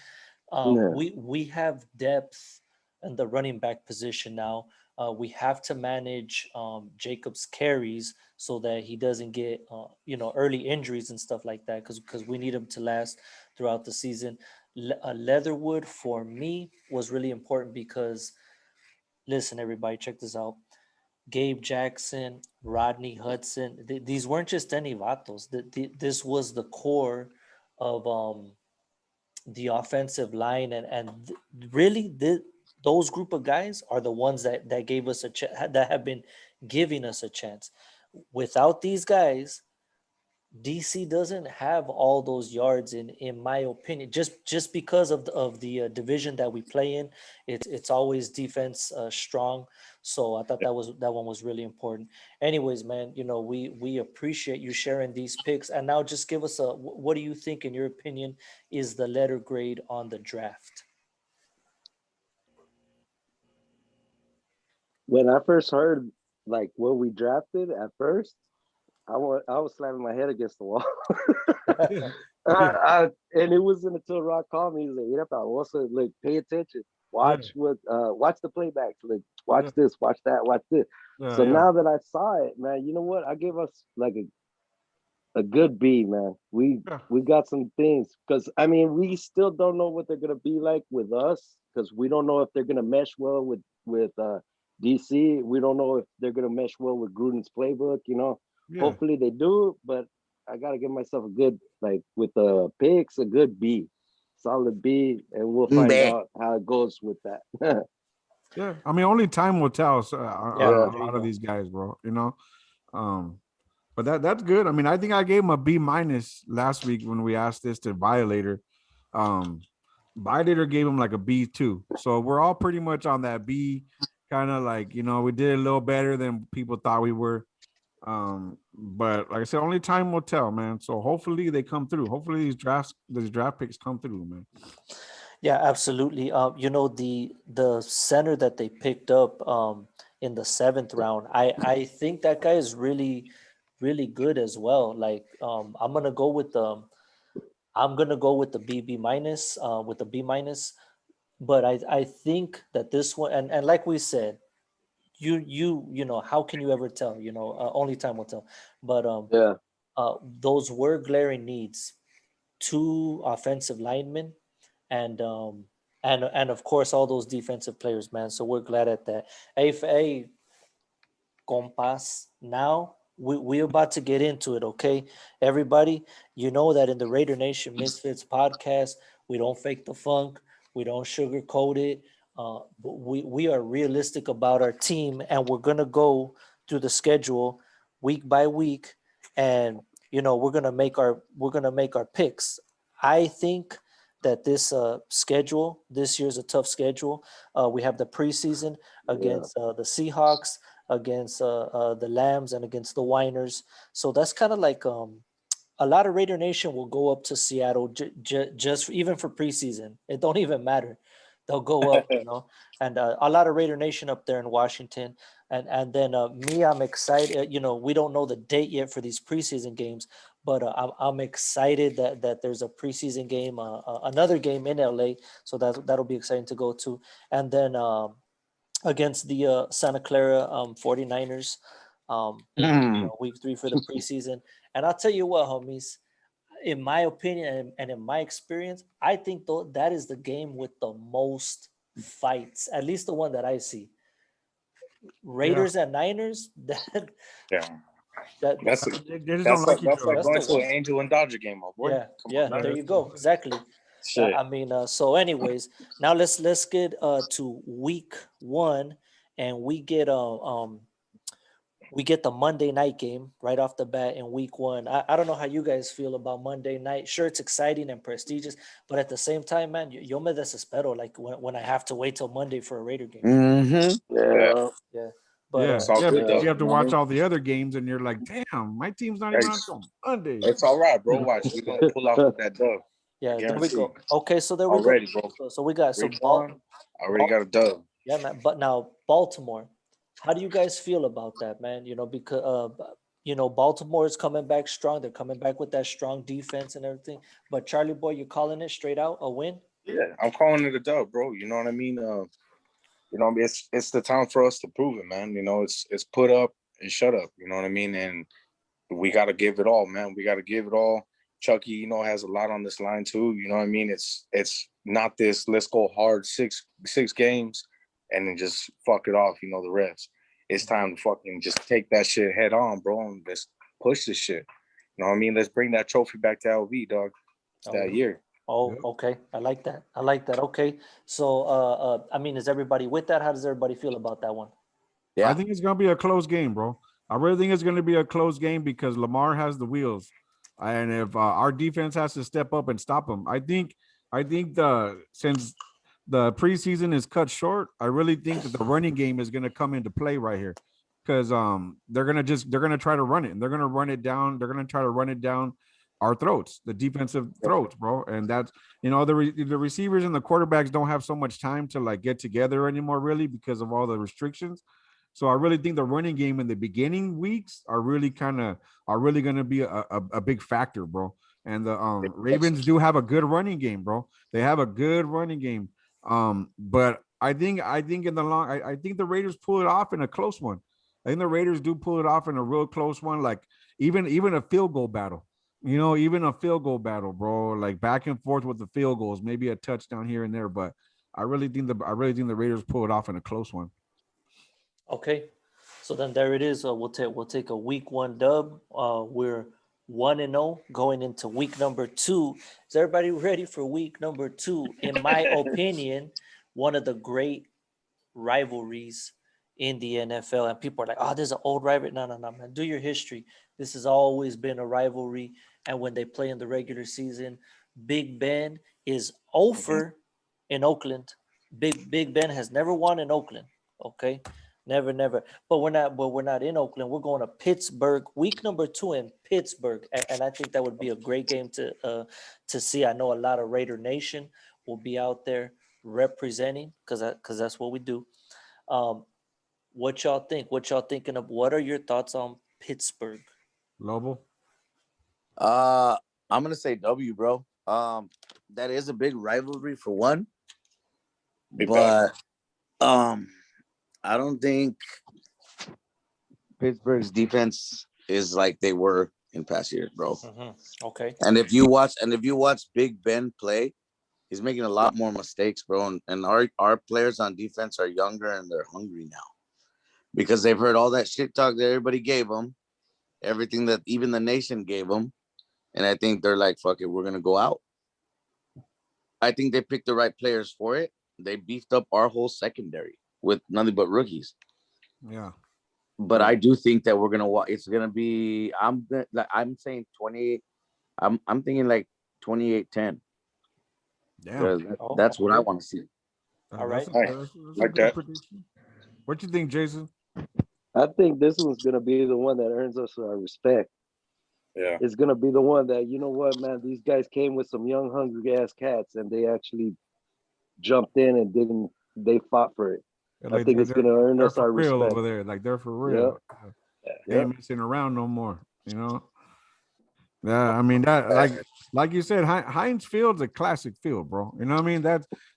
We have depth in the running back position now. We have to manage Jacob's carries so that he doesn't get early injuries and stuff like that, because we need him to last throughout the season. Leatherwood for me was really important because, listen, everybody, check this out. Gabe Jackson, Rodney Hudson, these weren't just any vatos. This was the core of the offensive line, and really those group of guys are the ones that gave us that have been giving us a chance. Without these guys, DC doesn't have all those yards in my opinion, just because of the division that we play in. It's always defense strong. So I thought that one was really important. Anyways, man, we appreciate you sharing these picks. And now just give us what do you think, in your opinion, is the letter grade on the draft? When I first heard like what we drafted at first, I was slamming my head against the wall. And it wasn't until Rock called me. He's like, "Yeah, also like pay attention, watch watch the playbacks, like watch this, watch that, watch this." So now that I saw it, man, you know what? I gave us like a good B, man. We got some things, because I mean we still don't know what they're gonna be like with us, because we don't know if they're gonna mesh well with DC. We don't know if they're gonna mesh well with Gruden's playbook. Hopefully they do, but I gotta give myself a good, like with the picks, a good B, solid B, and we'll find out how it goes with that. Yeah, I mean, only time will tell. So, a lot of these guys, bro. But that's good. I mean, I think I gave him a B- last week when we asked this to Violator. Violator gave him like a B too. So we're all pretty much on that B, kind of like, we did a little better than people thought we were. But like I said, only time will tell, man. So hopefully they come through. Hopefully these draft picks come through, man. Yeah, absolutely. The center that they picked up in the 7th round, I think that guy is really, really good as well. Like I'm gonna go with the B minus, with the B minus. But I think that this one, and like we said, how can you ever tell? Only time will tell. But those were glaring needs: 2 offensive linemen, and of course all those defensive players, man. So we're glad at that. Hey, compas, now we're about to get into it, okay? Everybody, you know that in the Raider Nation Misfits podcast, we don't fake the funk, we don't sugarcoat it. But we are realistic about our team, and we're gonna go through the schedule week by week, and we're gonna make our picks. I think that this schedule this year is a tough schedule. We have the preseason against the Seahawks, against the Lambs, and against the Winers. So that's kind of like a lot of Raider Nation will go up to Seattle just even for preseason. It don't even matter. They'll go up, and a lot of Raider Nation up there in Washington. And then me, I'm excited. We don't know the date yet for these preseason games, but I'm excited that there's a preseason game, another game in LA. So that'll be exciting to go to. And then against the Santa Clara 49ers, week 3 for the preseason. And I'll tell you what, homies, in my opinion and in my experience, I think that is the game with the most fights, at least the one that I see. Raiders and Niners, that's like going to an Angel and Dodger game, my boy. There you go. Exactly. I mean, so anyways, now let's get to week 1, and we get the Monday night game right off the bat in week 1. I don't know how you guys feel about Monday night. Sure, it's exciting and prestigious, but at the same time, man, yo me desespero, like when I have to wait till Monday for a Raider game. Mm-hmm. Yeah. But you have to watch all the other games, and you're like, damn, my team's not even on till Monday. It's all right, bro. Watch, we're gonna pull off that dub. Yeah, there we go. Okay, so there we already, go. Bro. So we got already got a dub. Yeah, man. But now Baltimore, how do you guys feel about that, man? Because Baltimore is coming back strong. They're coming back with that strong defense and everything. But Charlie boy, you're calling it straight out a win? Yeah, I'm calling it a dub, bro. You know what I mean? It's the time for us to prove it, man. It's put up and shut up. You know what I mean? And we got to give it all, man. We got to give it all. Chucky, has a lot on this line too. You know what I mean? It's not this, let's go hard six games and then just fuck it off, the refs. It's time to fucking just take that shit head on, bro, and let's push this shit. You know what I mean? Let's bring that trophy back to LV, dog. That year. Oh, okay. I like that. Okay. So, is everybody with that? How does everybody feel about that one? Yeah. I think it's going to be a close game, bro. I really think it's going to be a close game because Lamar has the wheels. and if our defense has to step up and stop them, I think since the preseason is cut short, I really think that the running game is going to come into play right here, because they're gonna try to run it, and they're gonna run it down. They're gonna try to run it down our throats, the defensive throats, bro. And that's, the receivers and the quarterbacks don't have so much time to like get together anymore, really, because of all the restrictions. So I really think the running game in the beginning weeks are really going to be a big factor, bro. And the Ravens do have a good running game, bro. They have a good running game. But I think in the long, I think the Raiders pull it off in a close one. I think the Raiders do pull it off in a real close one, like even a field goal battle. Even a field goal battle, bro. Like back and forth with the field goals, maybe a touchdown here and there. But I really think the Raiders pull it off in a close one. Okay, so then there it is. We'll take a week 1 dub. We're 1-0 going into week number 2. Is everybody ready for week number 2? In my opinion, one of the great rivalries in the NFL. And people are like, "Oh, there's an old rivalry." No, man. Do your history. This has always been a rivalry. And when they play in the regular season, Big Ben is over in Oakland. Big Ben has never won in Oakland. Okay. Never. But we're not in Oakland. We're going to Pittsburgh, week number 2 in Pittsburgh. And I think that would be a great game to see. I know a lot of Raider Nation will be out there representing, because that's what we do. What y'all think? What y'all thinking of? What are your thoughts on Pittsburgh? Lobo? I'm gonna say W, bro. That is a big rivalry for one. But I don't think Pittsburgh's defense is like they were in past years, bro. Mm-hmm. Okay. And if you watch Big Ben play, he's making a lot more mistakes, bro. And our players on defense are younger and they're hungry now, because they've heard all that shit talk that everybody gave them, everything that even the nation gave them. And I think they're like, fuck it, we're going to go out. I think they picked the right players for it. They beefed up our whole secondary with nothing but rookies. Yeah. But I do think that we're going to, it's going to be, I'm saying 28. I'm thinking like 28-10. Damn. That's what I want to see. All right. Like that. What you think, Jason? I think this one's gonna be the one that earns us our respect. Yeah. It's gonna be the one that, you know what, man, these guys came with some young, hungry ass cats and they actually jumped in and they fought for it. I think it's gonna earn us our respect over there. Like they're for real. They ain't messing around no more, Yeah, I mean that, like you said, Heinz Field's a classic field, bro. You know what I mean?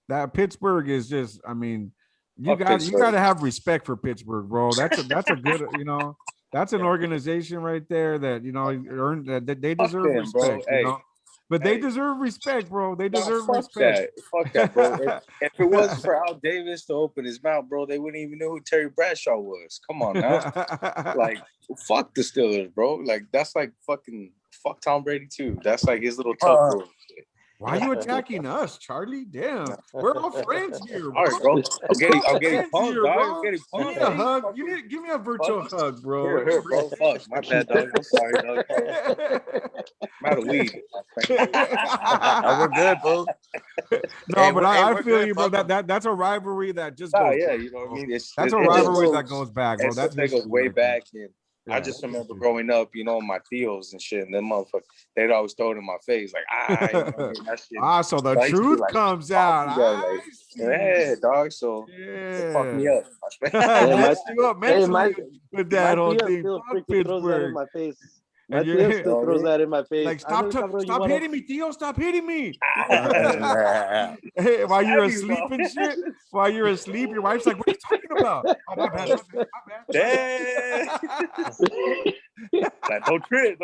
That Pittsburgh is just, I mean, you got to have respect for Pittsburgh, bro. That's a good, that's an organization right there that earned that they deserve respect, But they deserve respect, bro. They deserve respect. Fuck that, bro. If it wasn't for Al Davis to open his mouth, bro, they wouldn't even know who Terry Bradshaw was. Come on now. Like, fuck the Steelers, bro. Like, that's like fuck Tom Brady too. That's like his little tough bro. Why are you attacking us, Charlie? Damn, we're all friends here, bro. All right, bro. I'm getting pumped, dog. I'm getting pumped. Give me a hug. Give me a virtual hug, bro. Here, bro. Fuck, my bad, dog. I'm sorry, dog. I'm out of weed. We're good, bro. No, but I feel you, bro. That's a rivalry that just goes. Yeah, you know what I mean. That's a rivalry that goes back, bro. That goes way back, and I just remember growing up, my Theos and shit, and them motherfuckers, they'd always throw it in my face, like, that shit. So the truth comes out. Yeah, dog. So fuck me up. With that whole thing. Throws that in my face. My Theo still throws that in my face. Like, stop hitting me, Theo. Stop hitting me. Hey, while you're asleep and shit. While you're asleep, your wife's like, what are you talking about? Oh, my bad. Like, don't trip.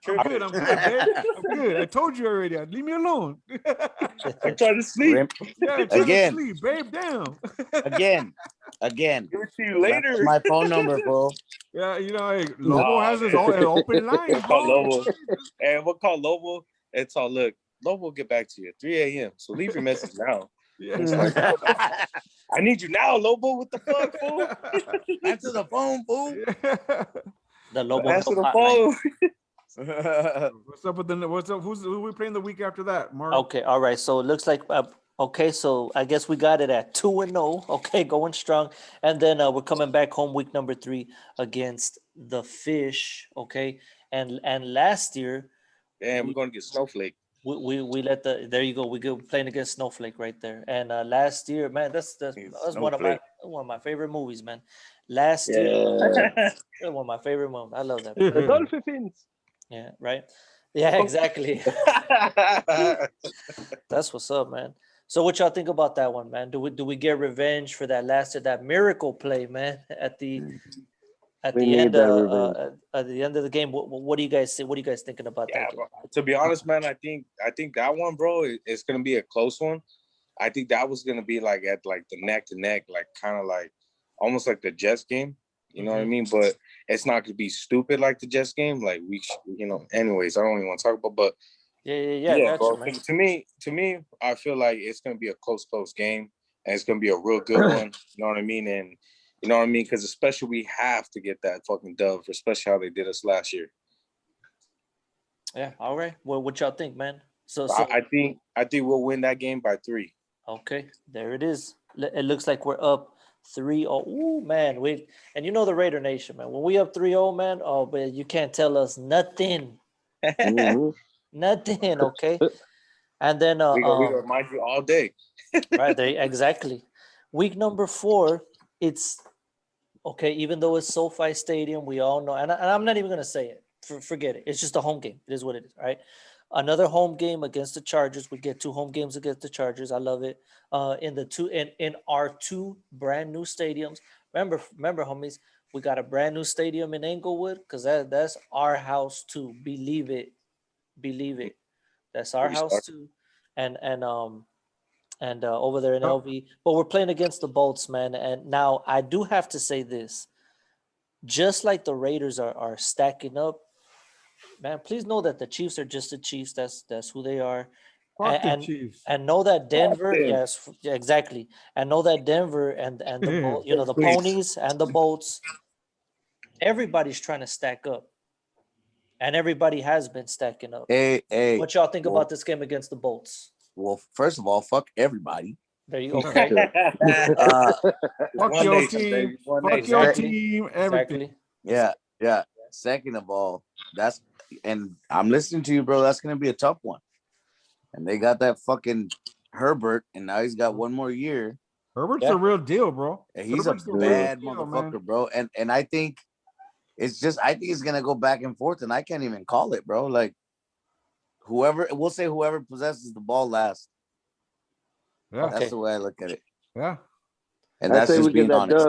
I'm good, babe. I'm good. I told you already. Leave me alone. I'm trying to sleep. Yeah, to sleep, babe. Down. Again. Give it to you later. That's my phone number, bro. Yeah, Lobo has his own open line, bro. Lobo. And we'll call Lobo. It's all, look, Lobo will get back to you at 3 a.m. So leave your message now. Yeah. Like, I need you now, Lobo. What the fuck, fool? Answer the phone, fool. The Lobo Answer the phone. What's up with the? What's up? Who we playing the week after that, Mark? Okay, all right. So it looks like okay. So I guess we got it at 2-0. Okay, going strong, and then we're coming back home week number 3 against the Fish. Okay, and last year Damn, we're gonna get Snowflake. we let the there you go. We go playing against Snowflake right there. And last year, man, that's one of my favorite movies, man. Last year, one of my favorite movies. I love that. The Dolphins. Yeah, right. Yeah, exactly. That's what's up, man. So what y'all think about that one, man? Do we get revenge for that that miracle play, man, at the end of the game? What do you guys say? What are you guys thinking about that? Bro. To be honest, man, I think that one, bro, it's gonna be a close one. I think that was gonna be like at like the neck to neck, like kind of like almost like the Jets game. You know what I mean? But it's not gonna be stupid like the Jets game. Like anyways, I don't even want to talk about. But yeah, bro. To me, I feel like it's gonna be a close game, and it's gonna be a real good one. You know what I mean? And you know what I mean? Because especially we have to get that fucking dub, especially how they did us last year. Yeah. All right. Well, what y'all think, man? So I think we'll win that game by 3. Okay, there it is. It looks like we're up 3-0. Ooh, man, and you know the Raider Nation, man. When we up 3-0, man, oh, but you can't tell us nothing. Nothing, okay? And then we gonna remind you all day. right there, exactly. Week number 4, it's okay, even though it's SoFi Stadium, we all know, and I'm not even gonna say it. Forget it. It's just a home game. It is what it is, right? Another home game against the Chargers. We get 2 home games against the Chargers. I love it. In our 2 brand new stadiums. Remember, homies, we got a brand new stadium in Inglewood because that's our house too. Believe it. That's our house too. And over there in LV. But we're playing against the Bolts, man. And now I do have to say this. Just like the Raiders are stacking up, man, please know that the Chiefs are just the Chiefs. That's who they are. And know that Denver, yes, exactly. And know that Denver and the the Ponies and the Bolts, everybody's trying to stack up. And everybody has been stacking up. Hey. What y'all think about this game against the Bolts? Well, first of all, fuck everybody. There you go. Okay. Fuck your team. Fuck your team. Everything. Yeah. Second of all, and I'm listening to you, bro. That's gonna be a tough one. And they got that fucking Herbert, and now he's got 1 more year. Herbert's a real deal, bro. And he's a bad motherfucker, bro. And I think it's gonna go back and forth, and I can't even call it, bro. Like whoever possesses the ball last. Yeah, that's the way I look at it. Yeah, and that's just being honest.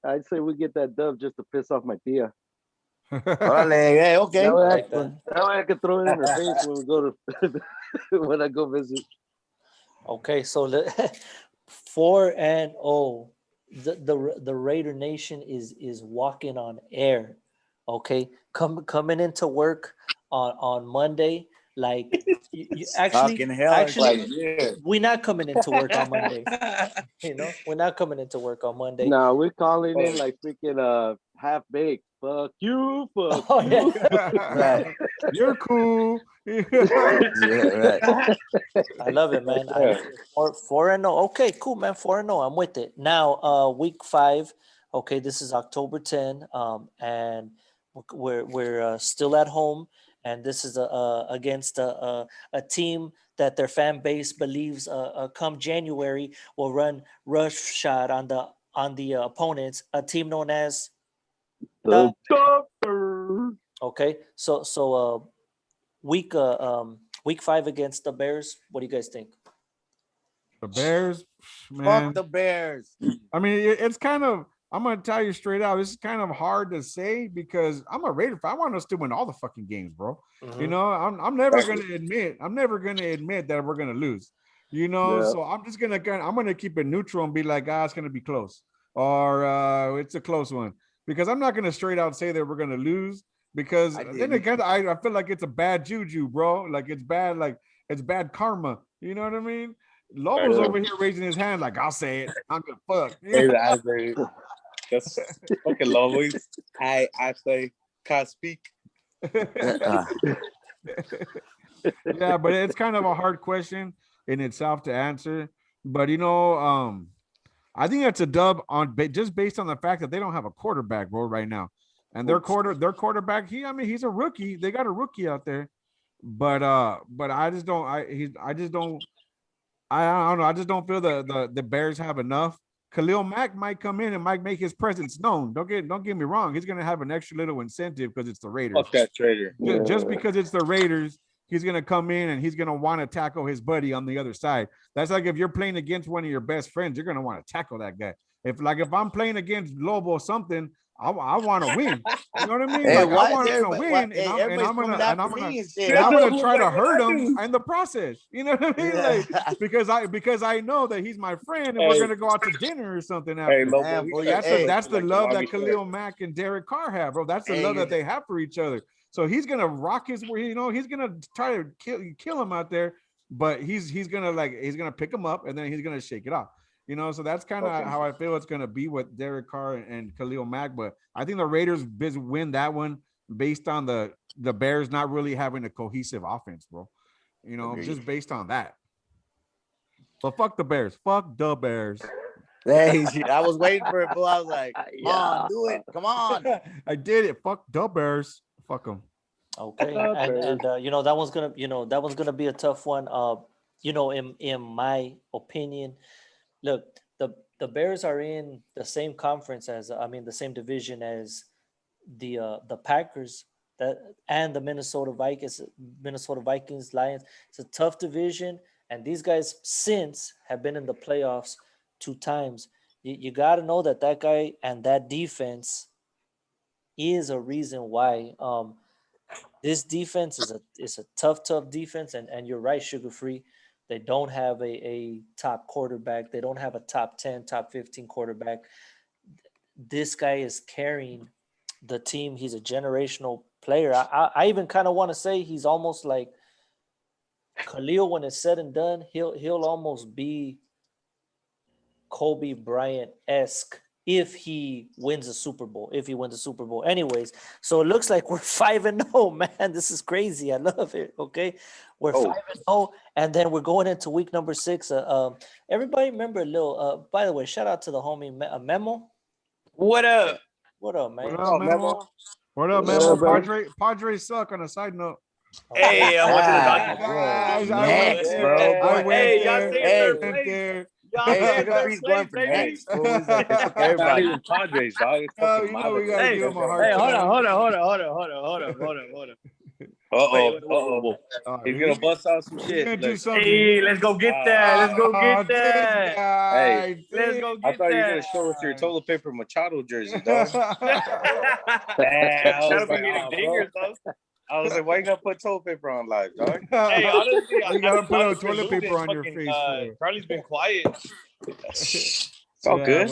I'd say we get that dub just to piss off my tia. Hey, okay. That way I can throw it in her face when we go to when I go visit. Okay, so 4-0. The Raider Nation is walking on air. Okay, coming into work on Monday. Like you actually, we're not coming into work on Monday. We're not coming into work on Monday. No, we're calling in like freaking half baked. Fuck you, fuck you. Yeah. You're cool. Yeah, right. I love it, man. 4-0. Okay, cool, man. 4-0. I'm with it. Now, week 5. Okay, this is October 10. And we're still at home. And this is against a team that their fan base believes come January will run roughshod on the opponents, a team known as the Doctor. Okay, so week 5 against the Bears. What do you guys think? The Bears, man. Fuck the Bears. I mean, it's kind of. I'm gonna tell you straight out. It's kind of hard to say because I'm a Raider fan. I want us to win all the fucking games, bro. Mm-hmm. I'm never gonna admit that we're gonna lose. So I'm just gonna keep it neutral and be like, it's gonna be close, or it's a close one, because I'm not gonna straight out say that we're gonna lose, because then again, I feel like it's a bad juju, bro. Like it's bad karma. You know what I mean? Lobo's over here raising his hand like, I'll say it. I'm gonna fuck. That's fucking Lobo. I say, can't speak. Yeah, but it's kind of a hard question in itself to answer. But I think that's a dub on just based on the fact that they don't have a quarterback, bro, right now. And their quarterback, he's a rookie. They got a rookie out there, but I just don't, I just don't, I don't know. I just don't feel the Bears have enough. Khalil Mack might come in and might make his presence known. Don't get me wrong. He's gonna have an extra little incentive because it's the Raiders. Fuck that trader. Just because it's the Raiders, he's gonna come in and he's gonna want to tackle his buddy on the other side. That's like if you're playing against one of your best friends, you're gonna want to tackle that guy. If I'm playing against Lobo or something, I want to win. You know what I mean? Hey, Like, I want him to win, and I'm gonna try to hurt him in the process. You know what I mean? Like, because I know that he's my friend, and we're gonna go out to dinner or something after. Hey, Lobo, That's the love that Khalil Mack and Derek Carr have, bro. That's the love that they have for each other. So he's gonna rock his, he's gonna try to kill him out there, but he's gonna pick him up and then he's gonna shake it off. So that's kind of how I feel it's gonna be with Derek Carr and Khalil Mack. But I think the Raiders win that one based on the Bears not really having a cohesive offense, bro. Just based on that. But fuck the Bears. Fuck the Bears. Hey, I was waiting for it, but I was like, come on, do it. Come on. I did it. Fuck the Bears. Fuck them. Okay, and that one's gonna be a tough one. In my opinion, look, the Bears are in the same conference the same division as the Packers and the Minnesota Vikings, Lions. It's a tough division, and these guys since have been in the playoffs 2 times. You got to know that guy and that defense is a reason why. This defense is a tough defense, and you're right, Sugar Free. They don't have a top quarterback. They don't have a top 10, top 15 quarterback. This guy is carrying the team. He's a generational player. I even kind of want to say he's almost like Khalil. When it's said and done, he'll almost be Kobe Bryant-esque if he wins a Super Bowl. Anyways, so it looks like we're 5-0, man. This is crazy. I love it. Okay. We're 5-0, and then we're going into week number 6. Everybody remember a little, by the way, shout out to the homie Memo. What up? What up, man? What up, Memo? What up, Memo? Padres suck on a side note. Hey, I went to the Next, bro. I went Hey, Sugar going for next. Not even Padres, dog. It's fucking we gotta give him a hard time. Hold on. Uh-oh. He's gonna bust out some shit. Hey, let's go get that. Let's go get that. Hey, let's go get that. I thought you were gonna show us your toilet paper Machado jersey, dog. I was like, why you gotta put toilet paper on live, dog? Hey, honestly, you gotta put a toilet paper on your face. Charlie's been quiet. It's all good.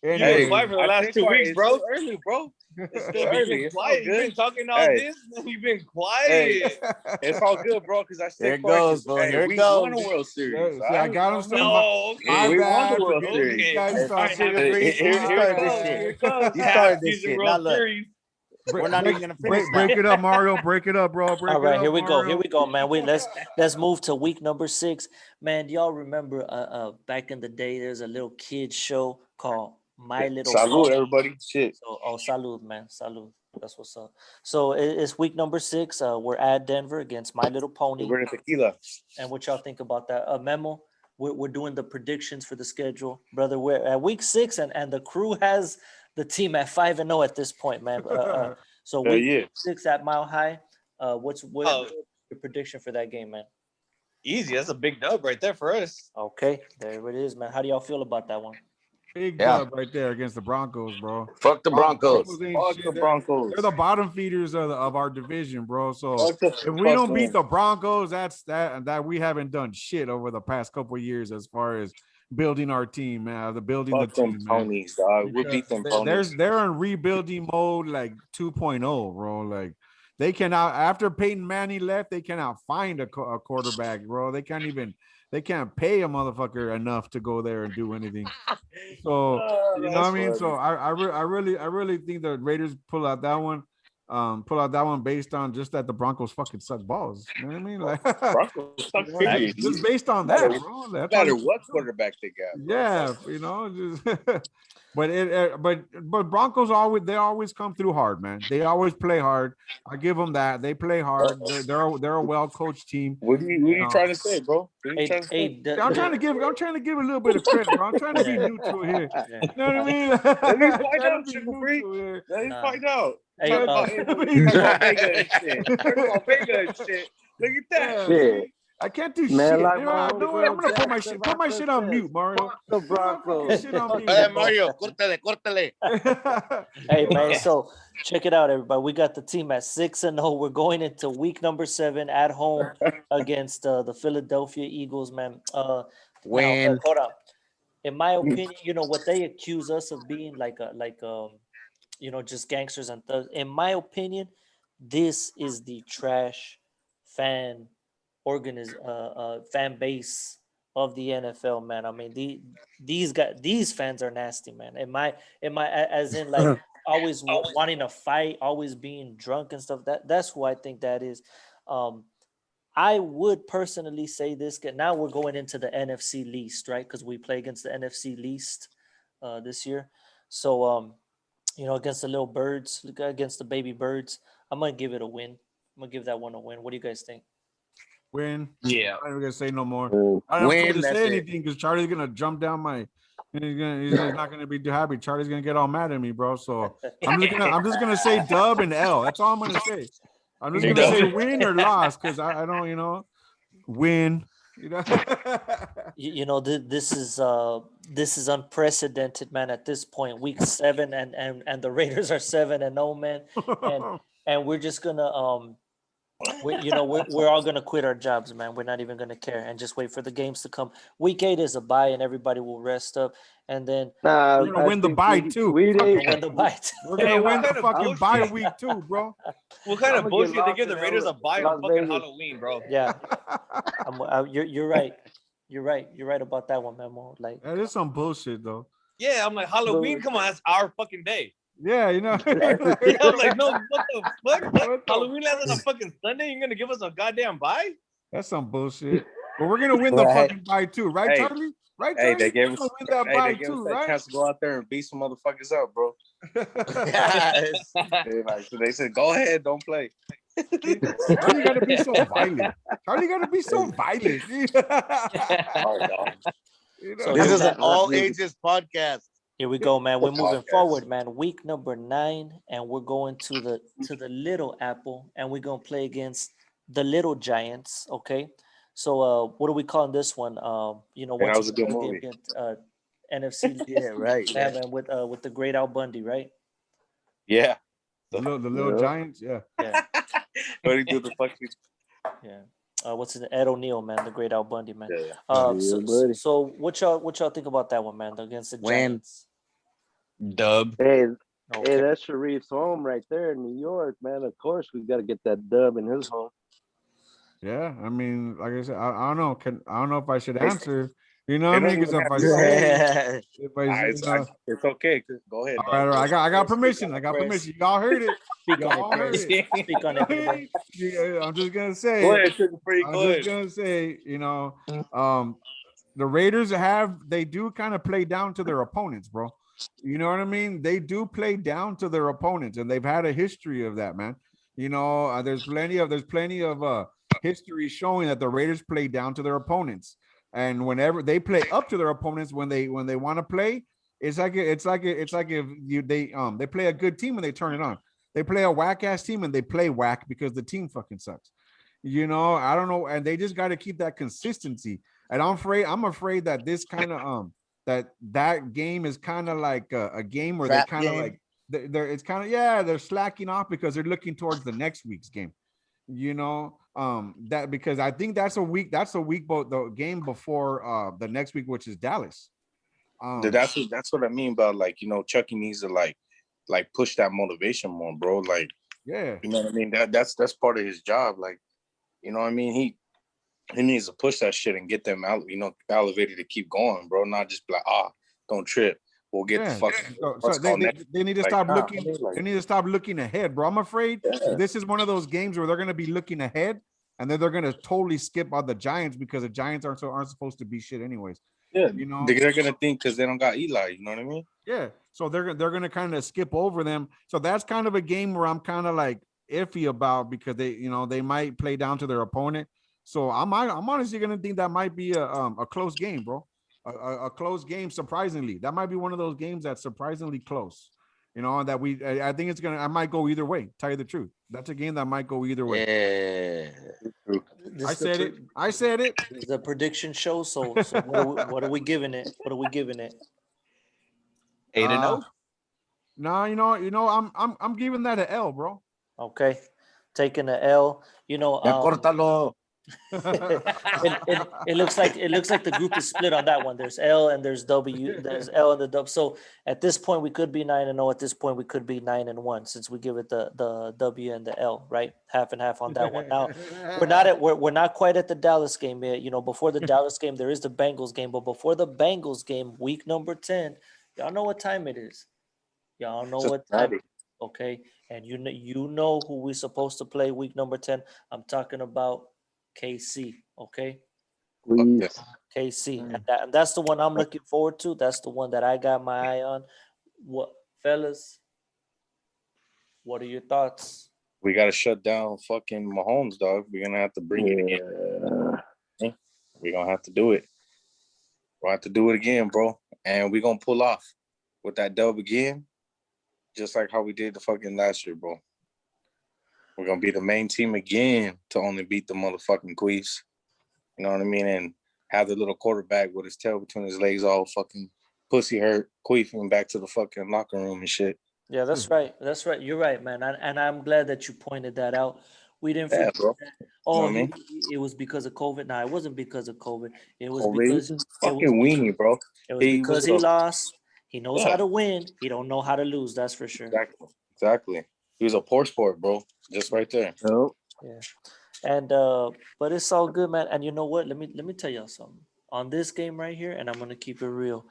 You've been quiet for the last 2 weeks, bro. It's early, bro. It's still early. It's quiet. You've been talking all this, and you've been quiet. Hey, it's all good, bro, because I still Here it goes, bro. Here it goes. We won a World Series. See, I got him some. No, okay. We won the World Series. You started this shit. You started this shit. Now look. We're not even gonna finish. Break it up, Mario. Break it up, bro. All right, here we go, man. Let's move to week number 6, man. Do y'all remember back in the day? There's a little kids show called My Little Salud, Pony. everybody. Shit. So, salud, man. Salud. That's what's up. So it's week number 6. We're at Denver against My Little Pony. We're in tequila. And what y'all think about that? Memo, we're doing the predictions for the schedule, brother. We're at week 6, and the crew has the team at 5-0 at this point, man. So week 6 at Mile High. What's your prediction for that game, man? Easy. That's a big dub right there for us. Okay, there it is, man. How do y'all feel about that one? Big dub right there against the Broncos, bro. Fuck the Broncos. Fuck the Broncos. They're the bottom feeders of our division, bro. So if we don't beat the Broncos, that's that we haven't done shit over the past couple of years as far as building our team, man. Fuck the team, ponies, dog. We'll beat them ponies. They're in rebuilding mode, like 2.0, bro. Like they cannot, after Peyton Manning left, they cannot find a quarterback, bro. They can't pay a motherfucker enough to go there and do anything. So you know what I mean? So I really think the Raiders pull out that one. pull out that one based on just that the Broncos fucking suck balls. You know what I mean? Like, Broncos suck, period. just based on No that, matter- bro. No That's all matter you can what do. quarterback they got. Bro. Yeah, you know, just but Broncos always come through hard, man. They always play hard. I give them that. They play hard. They're a well coached team. What are you trying to say, bro? What are you trying to say? I'm trying to give a little bit of credit, bro. I'm trying to be neutral here. Yeah. You know what I mean? Let me I'm find trying out, to be Triple Free. neutral here. Let me Nah. find out. Hey, Talk about Vega and shit. Talk about Vega and shit. Look at that. Yeah, Shit. I can't do Man, shit. like You know, my no way. I'm gonna put my Jackson shit on mute, Mario. Fuck the Broncos. Shit on mute. Hey, Mario, córtale. Hey man, so check it out, everybody. We got the team at 6-0. We're going into week number 7 at home against the Philadelphia Eagles, man. Win. Now, hold on. In my opinion, you know what they accuse us of being you know, just gangsters and thugs. In my opinion, this is the trash fan fan base of the NFL, man. I mean, these fans are nasty, man. As in like always wanting to fight, always being drunk and stuff. That's who I think that is. I would personally say this. Now we're going into the NFC least, right? Because we play against the NFC least this year. So you know, against the little birds, against the baby birds, I'm gonna give it a win. I'm gonna give that one a win. What do you guys think? Win. Yeah. I'm not gonna say no more. Mm. I don't Win, have to that's say it. anything because Charlie's gonna jump down my. He's not gonna be too happy. Charlie's gonna get all mad at me, bro. So I'm just gonna say dub and L. That's all I'm gonna say. I'm just gonna say win or loss because I don't, you know, win. You know. You know, this is unprecedented, man. At this point, week 7, and the Raiders are 7-0, man. And we're just gonna we're all gonna quit our jobs, man. We're not even gonna care and just wait for the games to come. Week 8 is a bye, and everybody will rest up, and then Nah, We're gonna win the think bye too. We we'll didn't. win the bye. We're gonna Hey, what win the kind of fucking bye bullshit? week too, bro. What kind of I'ma get bullshit? They lost give the in Raiders a buy Las on fucking Vegas. Halloween, bro. Yeah, you're right. You're right about that one, Memo. Like, That is some bullshit though. Yeah, I'm like, Halloween, come on, that's our fucking day. Yeah, you know. Yeah, I'm like, no, what the fuck? What the Halloween lands on a fucking Sunday? You're gonna give us a goddamn buy? That's some bullshit. But we're gonna win the Right. fucking bye too, right, Hey. Charlie? Right, Hey, Charlie? they gave We're us. gonna win that Hey, bye they gave us too, that right? chance to go out there and beat some motherfuckers up, bro. Yes. They said, go ahead, don't play. Charlie gotta be so violent. Charlie gotta be so violent. Sorry, dog. You know? So This here's is an that- all ages podcast. Here we go, man. We're moving Podcast. forward, man. Week number 9, and we're going to the Little Apple, and we're gonna play against the Little Giants. Okay. So what are we calling this one? You know, that once was a good again, movie. against, NFC. Yeah, right. Yeah, man, with the great Al Bundy, right? Yeah. The little Yeah. Giants, yeah. Yeah, What do you do the fucking? yeah. What's it? Ed O'Neill, man, the great Al Bundy, man. Yeah. So, Yeah, buddy. so what y'all think about that one, man? Against the Win. Giants. Dub. Hey, Okay. hey, that's Sharif's home right there in New York, man. Of course, we got to get that dub in his home. Yeah, I mean, like I said, I don't know. I don't know if I should answer. You know what I They mean? don't Because even if I have say, if I, you It's, know, it's okay. Go ahead. all right, dog. I got Speak permission. on I it, got Chris. permission. Y'all heard it. Speak on Y'all it, heard Chris. it. Speak on it, Memo. Yeah, I'm just gonna Go say. ahead, Triple Free. I'm Go just ahead. gonna say, you know, the Raiders they do kind of play down to their opponents, bro. You know what I mean? They do play down to their opponents, and they've had a history of that, man. You know, there's plenty of history showing that the Raiders play down to their opponents, and whenever they play up to their opponents, when they want to play, it's like if they play a good team and they turn it on. They play a whack ass team and they play whack because the team fucking sucks. You know, I don't know, and they just got to keep that consistency. And I'm afraid that this kind of that game is kind of like a game where Trap they kind of game. like it's kind of they're slacking off because they're looking towards the next week's game. You know, that because I think that's a week the game before the next week, which is Dallas. That's what I mean about, like, you know, Chucky needs to like push that motivation more, bro. Like, Yeah. you know what I mean? That's part of his job. Like, you know what I mean? He needs to push that shit and get them out, you know, elevated to keep going, bro. Not just be like, don't trip. we'll get the fucking. So they need to stop looking. Like, They need to stop looking ahead, bro. I'm afraid this is one of those games where they're going to be looking ahead, and then they're going to totally skip on the Giants because the Giants aren't supposed to be shit anyways. yeah, you know, they're gonna think because they don't got Eli. You know what I mean? Yeah, so they're gonna kind of skip over them. So that's kind of a game where I'm kind of like iffy about because they might play down to their opponent. So I'm honestly gonna think that might be a close game, bro. A close game. Surprisingly, that might be one of those games that's surprisingly close. That I think I might go either way. Tell you the truth, that's a game that might go either way. Yeah. I said it. It's the prediction show. So what are we giving it? 8-0. No, I'm giving that an L, bro. Okay, taking the L. Córtalo. It looks like the group is split on that one. There's L and there's W. There's L and the W. So at this point we could be 9-0. At this point we could be 9-1 since we give it the W and the L, right? Half and half on that one. Now we're not quite at the Dallas game yet. Before the Dallas game there is the Bengals game, but before the Bengals game, week number 10, y'all know what time it is. Y'all know what time. It is, okay, and you know who we're supposed to play week number 10. I'm talking about KC, okay? Please. KC, and that's the one I'm looking forward to. That's the one that I got my eye on. What, fellas? What are your thoughts? We gotta shut down fucking Mahomes, dog. We're gonna have to bring it again. We're gonna have to do it. We'll have to do it again, bro. And we're gonna pull off with that dub again, just like how we did the fucking last year, bro. We're going to be the main team again to only beat the motherfucking Queefs. You know what I mean? And have the little quarterback with his tail between his legs all fucking pussy hurt, queefing back to the fucking locker room and shit. Yeah, that's right. That's right. You're right, man. And I'm glad that you pointed that out. We didn't forget bro. That. Oh, you know what I mean? It was because of COVID. No, it wasn't because of COVID. It was fucking weenie, bro. It was because he lost. He knows how to win. He don't know how to lose. That's for sure. Exactly. He was a poor sport, bro. Just right there. Oh. Yeah. And but it's all good, man. And you know what? Let me tell y'all something. On this game right here, and I'm gonna keep it real.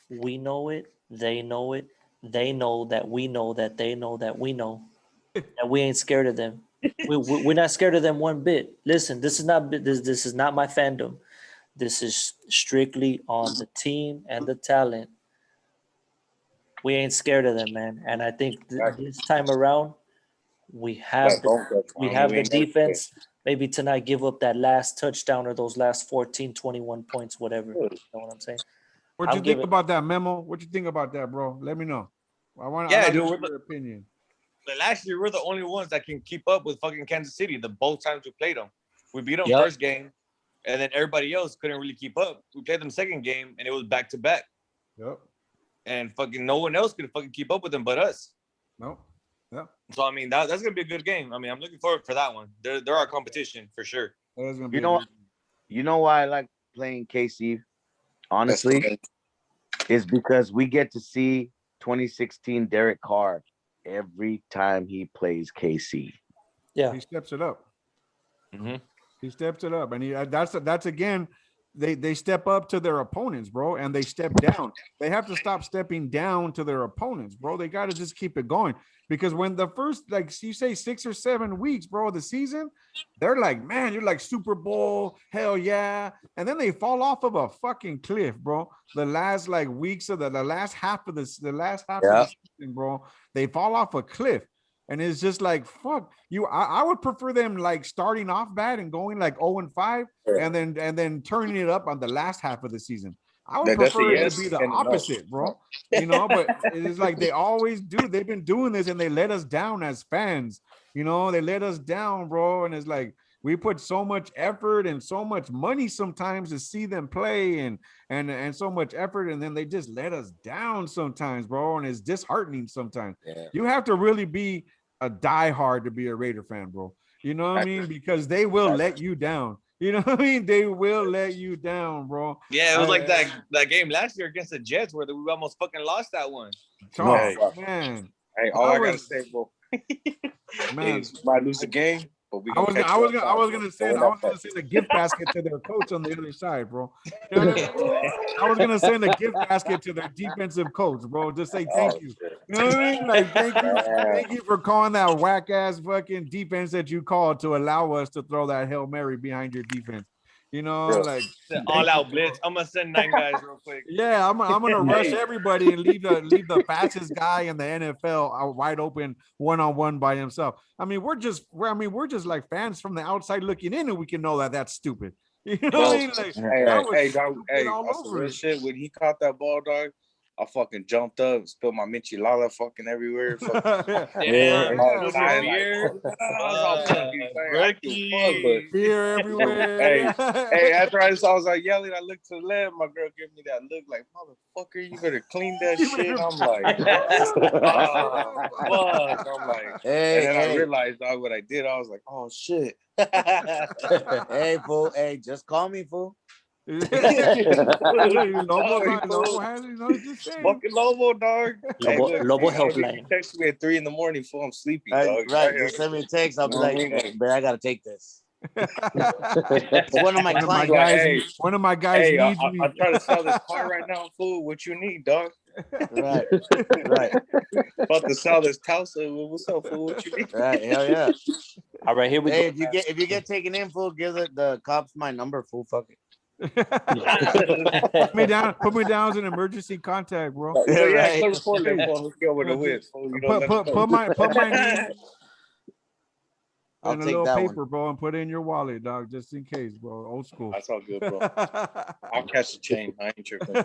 We know it, they know it, they know that we know that they know that we know that we ain't scared of them. We're not scared of them one bit. Listen, this is not my fandom. This is strictly on the team and the talent. We ain't scared of them, man. And I think this time around, we have the defense. Maybe tonight give up that last touchdown or those last 14, 21 points, whatever. You know what I'm saying? What you think about that, Memo? What you think about that, bro? Let me know. I want your opinion. Last year, we're the only ones that can keep up with fucking Kansas City. The both times we played them, we beat them first game, and then everybody else couldn't really keep up. We played them second game, and it was back to back. Yep. And fucking no one else could fucking keep up with them but us. Nope. Yeah. So I mean that's gonna be a good game. I mean I'm looking forward for that one. They're our competition for sure. You know why I like playing KC, honestly, is because we get to see 2016 Derek Carr every time he plays KC. Yeah, he steps it up. Mm-hmm. He steps it up, and that's again. They step up to their opponents, bro, and they step down. They have to stop stepping down to their opponents, bro. They got to just keep it going because when the first, like you say, 6 or 7 weeks, bro, of the season, they're like, man, you're like Super Bowl, hell yeah, and then they fall off of a fucking cliff, bro. The last like weeks of the last half of the season, bro, they fall off a cliff. And it's just like, fuck you. I would prefer them like starting off bad and going like 0-5 and then turning it up on the last half of the season. I would prefer it to be the opposite, bro. But it's like they always do. They've been doing this and they let us down as fans. They let us down, bro. And it's like we put so much effort and so much money sometimes to see them play and so much effort, and then they just let us down sometimes, bro. And it's disheartening sometimes. Yeah. You have to really be a diehard to be a Raider fan, bro. You know what I mean? Because they will let you down. You know what I mean? They will let you down, bro. Yeah, it was like that game last year against the Jets where we almost fucking lost that one. Oh, man. Hey, all I gotta say, bro, man, is might lose the game, but we I was catch I you was gonna, I outside, was bro. gonna So send we're I not was gonna send a gift basket to their coach on the other side, bro. You know what I mean? I was gonna send a gift basket to their defensive coach, bro. Just say thank Oh, you. shit. You know what I mean? Like thank Damn. you for calling that whack ass fucking defense that you called to allow us to throw that Hail Mary behind your defense. You know, Yeah. like The thank all you, out bro. blitz. I'm gonna send 9 guys real quick. Yeah, I'm gonna rush Hey. everybody and leave the fastest guy in the NFL out wide open one-on-one by himself. I mean, we're just like fans from the outside looking in, and we can know that that's stupid. You know what I mean? Like that was Dog, stupid all that's some over real it. shit. When he caught that ball, dog, I fucking jumped up, spilled my Michelada fucking everywhere. Fucking, Yeah, Damn, yeah, was bro. it beer? I was all fucking active fuck, but Rookie. Beer everywhere. hey, after I was like yelling, I looked to the left. My girl gave me that look like, motherfucker, you better clean that You shit. better- I'm like, oh, fuck. I'm like, and then I realized, dog, what I did. I was like, oh, shit. Hey, fool. Hey, just call me, fool. Lobo has it, you know, just saying. Fucking Lobo, dog. Hey, Lobo, look, Lobo I don't think helpline. you text me at 3 a.m, fool. I'm sleepy, Right, dog. right. Just send me a text. I'll be You know what I like, mean? hey, but I gotta take this. It's one of my clients. Hey, one of my guys Hey, needs me. I'm trying to sell this car right now, fool. What you need, dog? Right, right, About to sell this Tulsa. What's up, fool? What you need? right. Hell yeah. All right, here we Hey, go. if you get taken in, fool, give the cops my number, fool. Fuck it. Put me down as an emergency contact, bro. So yeah, Right. clear report that, fool. Let's go with the whip, fool. You know, Put my name I'll in a take little that paper, one. bro, and put it in your wallet, dog, just in case, bro. Old school. That's all good, bro. I'll catch the chain. I ain't tripping.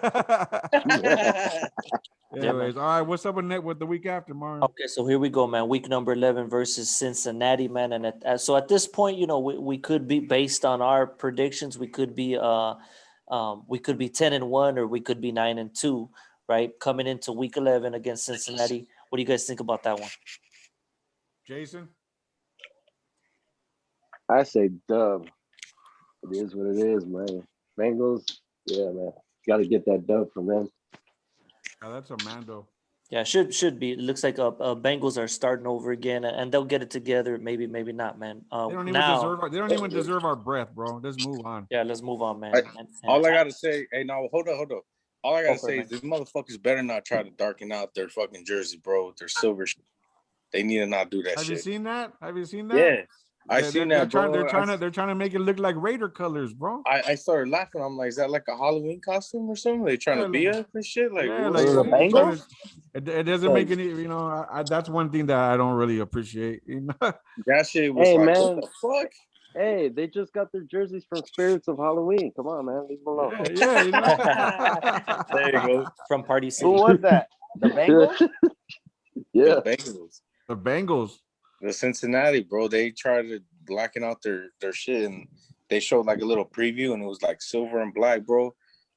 Anyways, all right. What's up with the week after, Mario? Okay, so here we go, man. Week number 11 versus Cincinnati, man. And so at this point, you know, we could be, based on our predictions, we could be 10-1 or we could be 9-2, right? Coming into week 11 against Cincinnati. What do you guys think about that one? Jason? I say dub. It is what it is, man. Bengals, yeah, man. Got to get that dub from them. Oh, that's a Mando. Yeah, should be. It looks like Bengals are starting over again, and they'll get it together. Maybe not, man. They don't even deserve our breath, bro. Let's move on. Yeah, let's move on, man. All I gotta say, hey, now hold up. All I gotta say man. is these motherfuckers better not try to darken out their fucking jersey, bro. Their silver. They need to not do that Have shit. you seen that? Yeah, I seen that, bro. They're trying to make it look like Raider colors, bro. I started laughing. I'm like, is that like a Halloween costume or something? They trying to be us and shit? Like, Yeah, what? The Bengals? It doesn't make any, you know, that's one thing that I don't really appreciate. You know? That shit was Hey, like, man. what the fuck? Hey, they just got their jerseys from Spirits of Halloween. Come on, man. Leave them alone. Yeah, you know? There you go. From Party Who City. was that? The Bengals? Yeah. The Bengals. The Bengals. The Cincinnati, bro, they tried to blacken out their shit and they showed like a little preview and it was like silver and black, bro.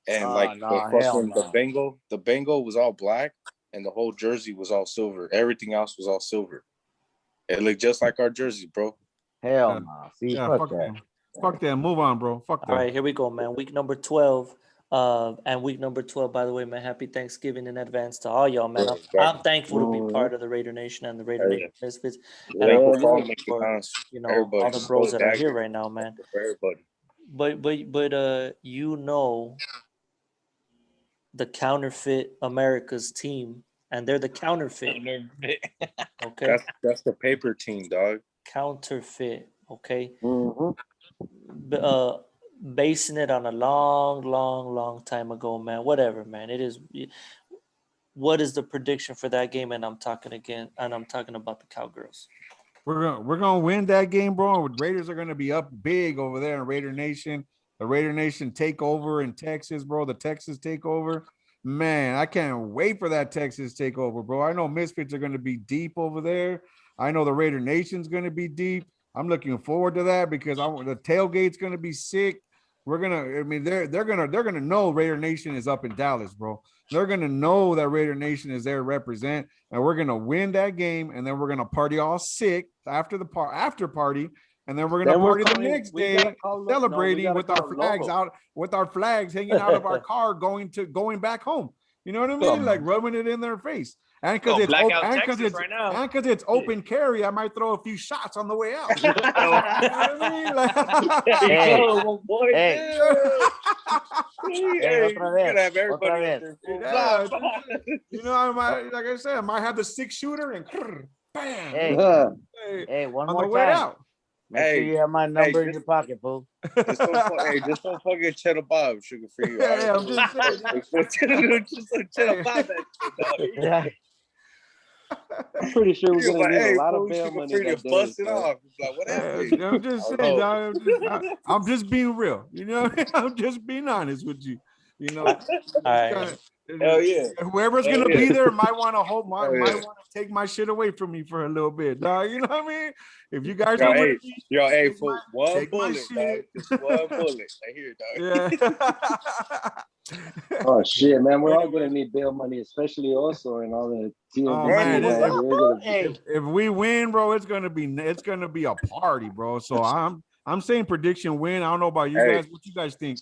And the Bengal was all black and the whole jersey was all silver. Everything else was all silver. It looked just like our jersey, bro. Hell no. See, Yeah, fuck fuck that. them. Fuck them. Move on, bro. Fuck them. All right, here we go, man. Week number 12. And week number 12, by the way, man, happy Thanksgiving in advance to all y'all, man. I'm thankful to be part of the Raider Nation and the Raider Nation Misfits. And I'm thankful for, you know, all the bros that are here right now, man. Everybody. But you know, the counterfeit America's team, and they're the counterfeit. Okay, That's the paper team, dog. counterfeit. Okay, Mhm. basing it on a long time ago, man. Whatever, man. It is. What is the prediction for that game? And I'm talking about the Cowgirls. We're gonna win that game, bro. Raiders are gonna be up big over there in Raider Nation. The Raider Nation takeover in Texas, bro. The Texas takeover. Man, I can't wait for that Texas takeover, bro. I know Misfits are gonna be deep over there. I know the Raider Nation's gonna be deep. I'm looking forward to that because the tailgate's gonna be sick. They're gonna know Raider Nation is up in Dallas, bro. They're gonna know that Raider Nation is there to represent, and we're gonna win that game, and then we're gonna party all sick after the after party, and then we're gonna party the next day, celebrating with our flags out, with our flags hanging out of our car, going back home. You know what I mean? Like rubbing it in their face. And because it's blackout and Texas it's right now. and because it's open carry, I might throw a few shots on the way out. You know what I mean? Like, Hey, Oh, boy. hey. Hey, otra you vez, can have everybody otra up there. Fool. yeah, Blah, blah. you know, I might, like I said, I might have the 6-shooter and bam, Hey, hey, hey, one on more the way time. out. Make sure Hey, you have my number in just- your pocket, fool. Just don't fucking cheddar Bob sugar for you. Hey, I'm just saying. Just don't cheddar Hey. Bob that shit, dog. Yeah. I'm pretty sure we're You're gonna like, need hey, a lot fool, of bail sugar money free to that day. bust it bro. off. It's like, what happened? I'm just I saying, don't dog, I'm just being real. You know, I'm just being honest with you. You know, All right. kinda- Hell yeah. whoever's Hell gonna yeah. be there might want to hold my Hell might yeah. want to take my shit away from me for a little bit, dog. You know what I mean? If you guys Yo, are hey, with me, yo, hey, take fool, my- one take my bullet, dog. shit. Just one bullet. I hear, dog. yeah. Oh shit, man, we're all Anyway. gonna need bail money, especially also and all the TMZ Oh, Hey, man, people it- out here. They're gonna be- Hey, if we win, bro, it's gonna be a party, bro. So I'm saying prediction win. I don't know about you Hey. guys. What you guys think?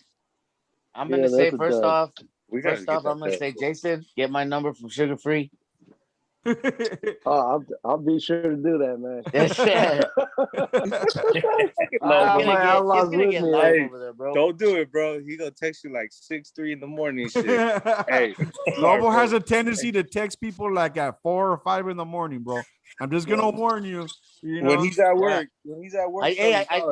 I'm Yeah, gonna say that's a first dub. off, We gotta first get off, that I'm gonna done, say, fool. Jason, get my number from Sugar Free. Oh, I'll be sure to do that, man. Yes, yeah. Ah, Lobo. my Outlaws He's gonna with get me. love Hey, over there, bro. Don't do it, bro. He gonna text you like 6:03 in the morning and shit. Hey, Lobo sorry, has bro. a tendency to text people like at 4 or 5 in the morning, bro. I'm just gonna warn you. You know, When he's at work, when he's at work,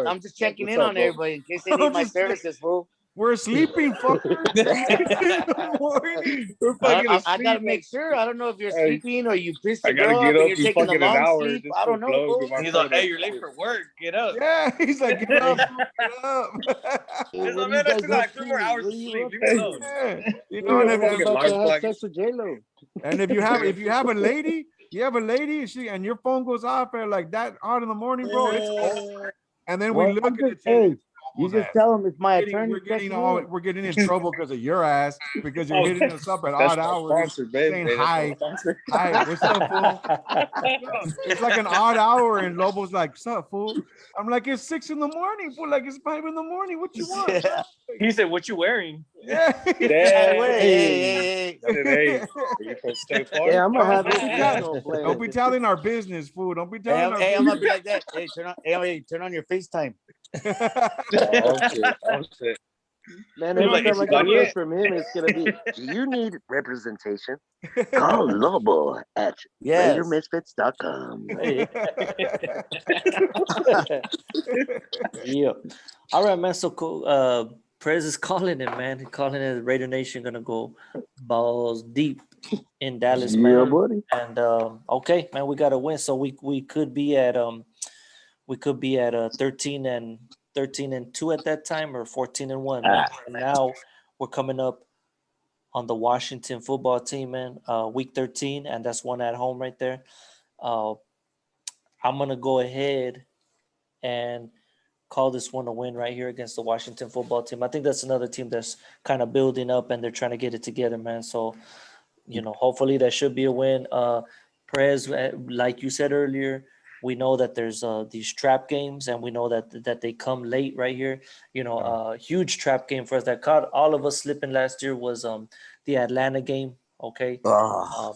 I'm just checking What's in up, on bro? everybody in case they need I'm my just saying. services, fool. we're sleeping, fucker. in the morning. We're fucking I asleep. gotta make sure. I don't know if you're Hey, sleeping or you pissed I your gotta girl get up and up you're in taking the fucking an long hour sleep. just I for don't know, blow, fool. get my He's phone like, hey, up. you're late for work. Get up. Yeah, he's like, get up, fool, get up. Hey, He's what like, are man, you I guys still got up 3 to? more hours What of are you sleep. up Leave me to? alone. Yeah, you know, Yeah, and I'm fucking about alarm to have clock. sex with J-Lo. if you have a lady, and your phone goes off at like that odd in the morning, bro, it's over. And then we Well, look I'm at just, it. and hey, it's you Lobo's just ass. tell them it's my We're attorney checking in. getting in trouble because of your ass because you're hitting us up at That's odd my hours sponsor, babe. saying Hey, that's my hi. sponsor. Hi, what's up, fool? It's like an odd hour, and Lobo's like, "What's up, fool?" I'm like, "It's 6 in the morning, fool. Like it's 5 in the morning. What you want?" Yeah. He said, "What you wearing?" Yeah. Hey, wait, Hey. hey. Hey, you from State Farm? Yeah, I'm gonna have Don't this be piano playing. Don't be telling our business, fool. Don't be Hey, telling our I'm gonna business. be like that. Hey, turn on your FaceTime. Oh shit! Oh shit! Man, He's every like, time "Is I she get a done text yet?" from him, it's gonna be, do you need representation? Call Lobo at Yes. RaiderMisfits.com. Yeah. All right, man. So cool. Prez is calling it, man. He's calling it Raider Nation gonna go balls deep in Dallas, Yeah, man. buddy. And okay, man, we gotta win. So we could be at 13 and 2 at that time, or 14-1. Man. And now we're coming up on the Washington football team, man. Week 13, and that's one at home right there. I'm gonna go ahead and call this one a win right here against the Washington football team. I think that's another team that's kind of building up and they're trying to get it together, man. So, hopefully that should be a win. Perez, like you said earlier, we know that there's these trap games, and we know that they come late right here. A huge trap game for us that caught all of us slipping last year was the Atlanta game. Okay. Oh.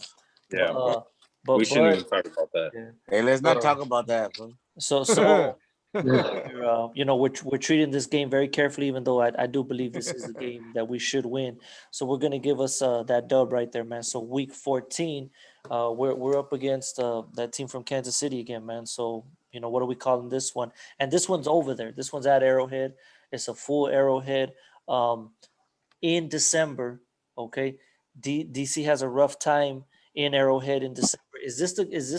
Yeah, bro. But We shouldn't even talk about that. yeah. Hey, let's not talk about that, bro. So we're treating this game very carefully, even though I do believe this is a game that we should win. So we're gonna give us that dub right there, man. So week 14, we're up against that team from Kansas City again, man. So what are we calling this one? And this one's over there. This one's at Arrowhead. It's a full Arrowhead in December. Okay, DC has a rough time in Arrowhead in December. Is this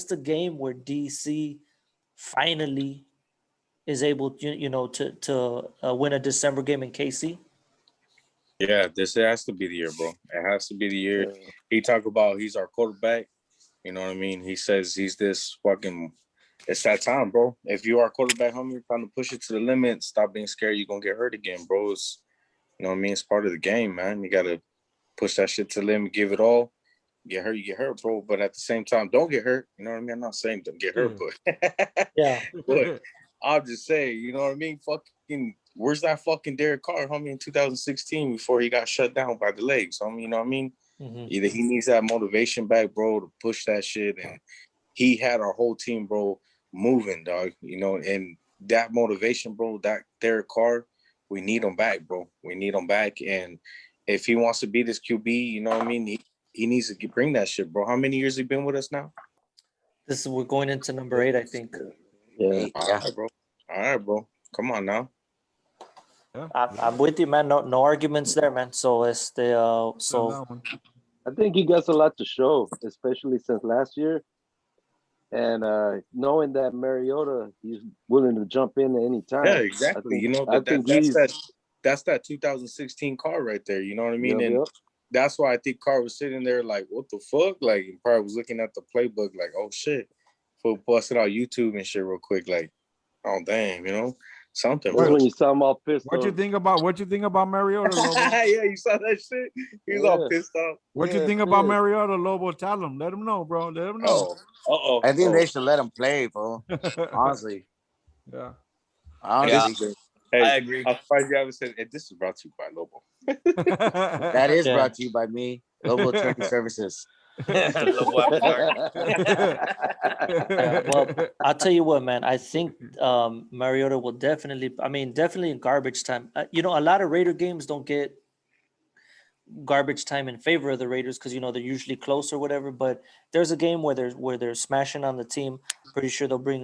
the game where DC finally is able to win a December game in KC? Yeah, this has to be the year, bro. It has to be the year. He talk about he's our quarterback. You know what I mean? He says he's this fucking. It's that time, bro. If you are a quarterback, homie, you're trying to push it to the limit. Stop being scared. You're gonna get hurt again, bro. It's, you know what I mean? It's part of the game, man. You gotta push that shit to the limit, give it all. Get hurt, you get hurt, bro. But at the same time, don't get hurt. You know what I mean? I'm not saying don't get hurt, but Yeah. but I'll just say, you know what I mean? Fucking, where's that fucking Derek Carr, homie, in 2016 before he got shut down by the legs, homie? You know what I mean? Mhm. Either he needs that motivation back, bro, to push that shit. And he had our whole team, bro, moving, dog. You know, and that motivation, bro, that Derek Carr, we need him back, bro. We need him back. And if he wants to be this QB, you know what I mean? He needs to bring that shit, bro. How many years he been with us now? We're going into number 8, I think. Yeah. All right, bro. All right, bro. Come on now. Yeah. I'm with you, man. No arguments there, man. So it's the On so that one. I think he got a lot to show, especially since last year. And knowing that Mariota, he's willing to jump in at any time. Yeah, exactly. You know, I think he's that's that 2016 car right there. You know what I mean? Yep, And yep. that's why I think Carr was sitting there like, what the fuck? Like, he probably was looking at the playbook like, oh shit. Fool busted out YouTube and shit real quick. Like, oh damn, you know, something. That's Bro. when you saw him all pissed What you off. think about Mariota, Lobo? Yeah, you saw that shit. He was all Yeah. pissed off. What you Yeah, think about yeah. Mariota, Lobo? Tell him. Let him know, bro. Let him know. Oh, I think they should let him play, bro. Honestly, Yeah. honestly, Hey, I agree. I'm surprised you haven't said, hey, this is brought to you by Lobo. that is Yeah. brought to you by me, Lobo Attorney Services. Lobo after dark. Well, I'll tell you what, man. I think Mariota will definitely. I mean, definitely in garbage time. You know, a lot of Raider games don't get garbage time in favor of the Raiders because they're usually close or whatever. But there's a game where they're smashing on the team. Pretty sure they'll bring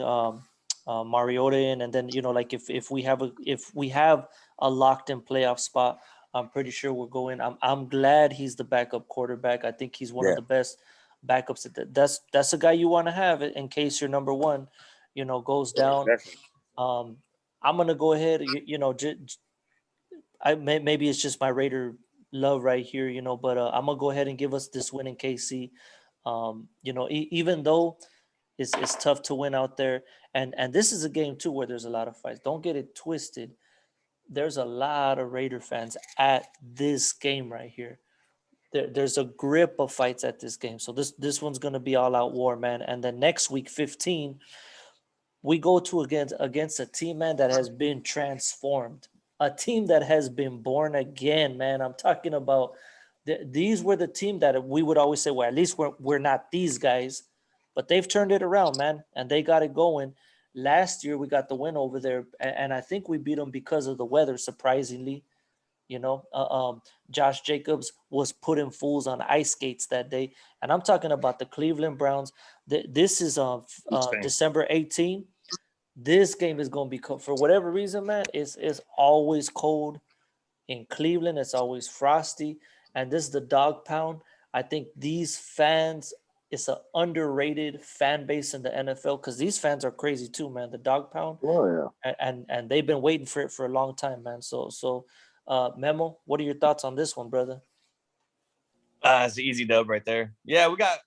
Mariota in, and then like if we have a locked in playoff spot, I'm pretty sure we're going. I'm glad he's the backup quarterback. I think he's one of the best backups. That's a guy you want to have in case your number one, goes down. Definitely. I'm gonna go ahead. Maybe it's just my Raider love right here, but I'm gonna go ahead and give us this win in KC. Even though it's tough to win out there, and this is a game too where there's a lot of fights. Don't get it twisted. There's a lot of Raider fans at this game right here. There's a grip of fights at this game. So this one's gonna be all out war, man. And then next week, 15, we go to against a team, man, that has been transformed. A team that has been born again, man. I'm talking about these were the team that we would always say, well, at least we're not these guys, but they've turned it around, man, and they got it going. Last year we got the win over there, and I think we beat them because of the weather, surprisingly. Josh Jacobs was putting fools on ice skates that day, and I'm talking about the Cleveland Browns. This is December 18. This game is going to be for whatever reason, man. It's always cold in Cleveland. It's always frosty, and this is the dog pound. I think these fans, it's an underrated fan base in the NFL because these fans are crazy too, man. The dog pound. Oh yeah. And they've been waiting for it for a long time, man. So Memo, what are your thoughts on this one, brother? It's an easy dub right there. Yeah, we got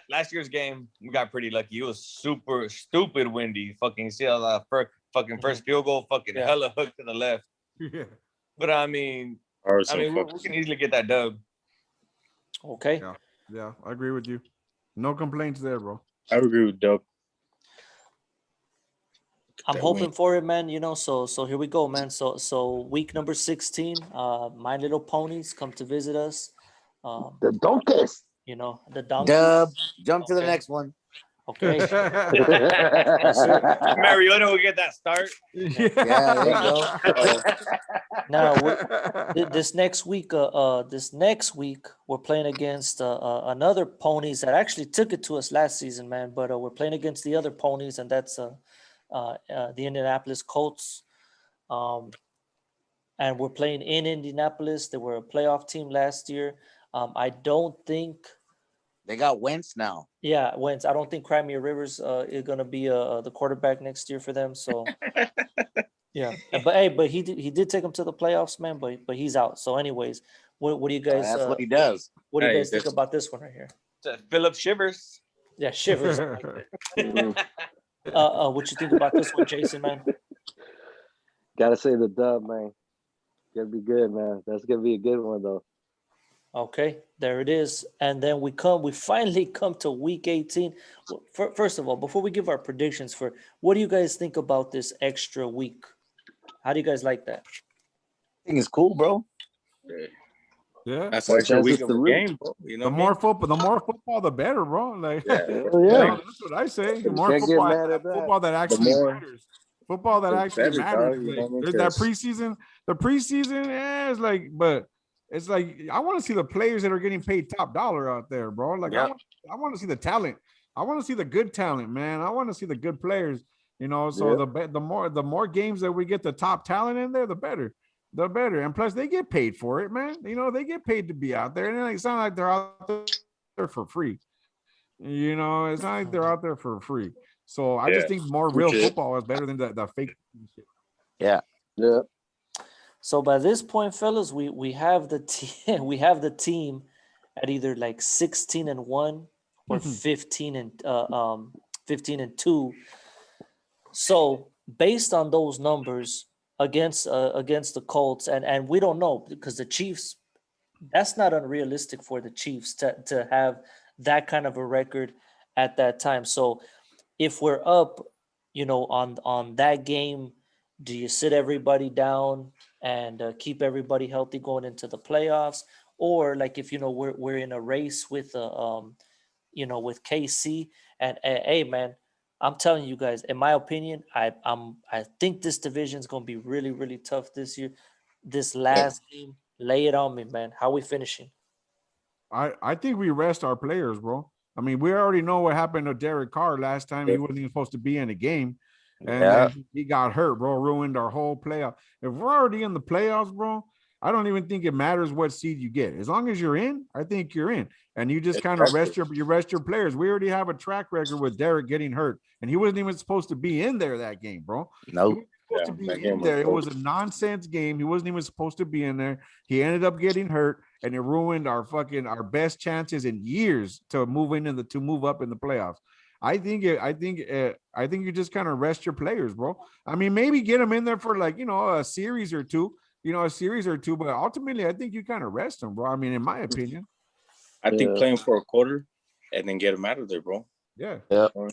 last year's game. We got pretty lucky. It was super stupid windy. Fucking see how first field goal, hella hook to the left. Yeah. But I mean, we can easily get that dub. Okay. Yeah, I agree with you. No complaints there, bro. I agree with Doug. I'm hoping for it, man. So here we go, man. So week number 16, My Little Ponies come to visit us. The donkeys. The donkeys. Dub. Jump to the next one. Okay. Mariota will get that start. Yeah, there you go. Now this next week, we're playing against another ponies that actually took it to us last season, man. But we're playing against the other ponies, and that's the Indianapolis Colts. And we're playing in Indianapolis. They were a playoff team last year. I don't think they got Wentz now. Yeah, Wentz. I don't think Crimea Rivers is going to be the quarterback next year for them. So yeah, but he did take them to the playoffs, man. But he's out. So anyways, what do you guys? That's what he does. What do you guys think about this one right here? Philip Shivers. Yeah, Shivers. What you think about this one, Jason, man? Gotta say the dub, man. Gonna be good, man. That's gonna be a good one, though. Okay, there it is. And then we finally come to week 18. First of all, before we give our predictions what do you guys think about this extra week? How do you guys like that? I think it's cool, bro. Yeah. That's More an extra week chances of to the root. game, bro. You know The what I more mean? football, the better, bro. Like, Yeah. Hell you yeah. know, that's what I say. The more Can't get mad at that. football that The actually more matters. Football that the actually better, matters. dog. You know Like, what I mean? there's that 'Cause preseason. The preseason, it's like, but it's like I want to see the players that are getting paid top dollar out there, bro. Like, Yep. I want to see the talent. I want to see the good talent, man. I want to see the good players. You know, so Yep. the more games that we get the top talent in there, the better. The better. And plus they get paid for it, man. You know, they get paid to be out there. And it's not like they're out there for free. You know, it's not like they're out there for free. So I just Yeah. think more real Legit. football is better than the fake shit. Yeah. Yeah. So by this point, fellas, we have the team we have the team at either like 16-1 or 15-2. So based on those numbers against the Colts, and we don't know because the Chiefs, that's not unrealistic for the Chiefs to have that kind of a record at that time. So if we're up, you know, on that game, do you sit everybody down and keep everybody healthy going into the playoffs? Or like if you know we're in a race with you know, with KC and hey man, I'm telling you guys, in my opinion, I think this division is gonna be really, really tough this year. This last game, lay it on me, man. How we finishing? I think we rest our players, bro. I mean, we already know what happened to Derek Carr last time. He wasn't even supposed to be in the game. And he got hurt, bro. Ruined our whole playoff. If we're already in the playoffs, bro, I don't even think it matters what seed you get. As long as you're in, I think you're in. And you just kind of rest your players. We already have a track record with Derek getting hurt, and he wasn't even supposed to be in there that game, bro. Nope. He wasn't supposed to be in there. It was a nonsense game. He wasn't even supposed to be in there. He ended up getting hurt, and it ruined our best chances in years to move up in the playoffs. I think you just kind of rest your players, bro. I mean, maybe get them in there for like, you know, a series or two, but ultimately I think you kind of rest them, bro. I mean, in my opinion. I think playing for a quarter and then get them out of there, bro. Yeah.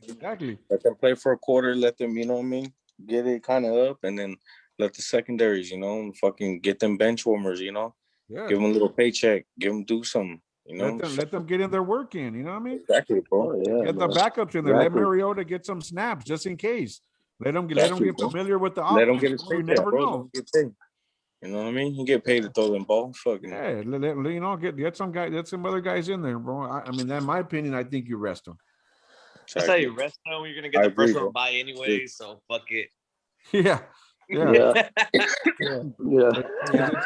Exactly. Let them play for a quarter. Let them, you know what I mean, get it kind of up, and then let the secondaries, you know, fucking get them bench warmers, you know. Yeah. Give them a little paycheck. Give them do something, you know. Let them get in their work in. You know what I mean? Exactly, bro. Get the backups in there. Let Mariota get some snaps just in case. Let them get familiar with the offense. Let them get his You paycheck, never bro. know. Get paid. You know what I mean? He get paid to throw them ball. Fucking yeah. You know, get some guys, get some other guys in there, bro. I mean, in my opinion, I think you rest them. That's how you rest them. You're gonna get the first one by anyway, so fuck it. Yeah.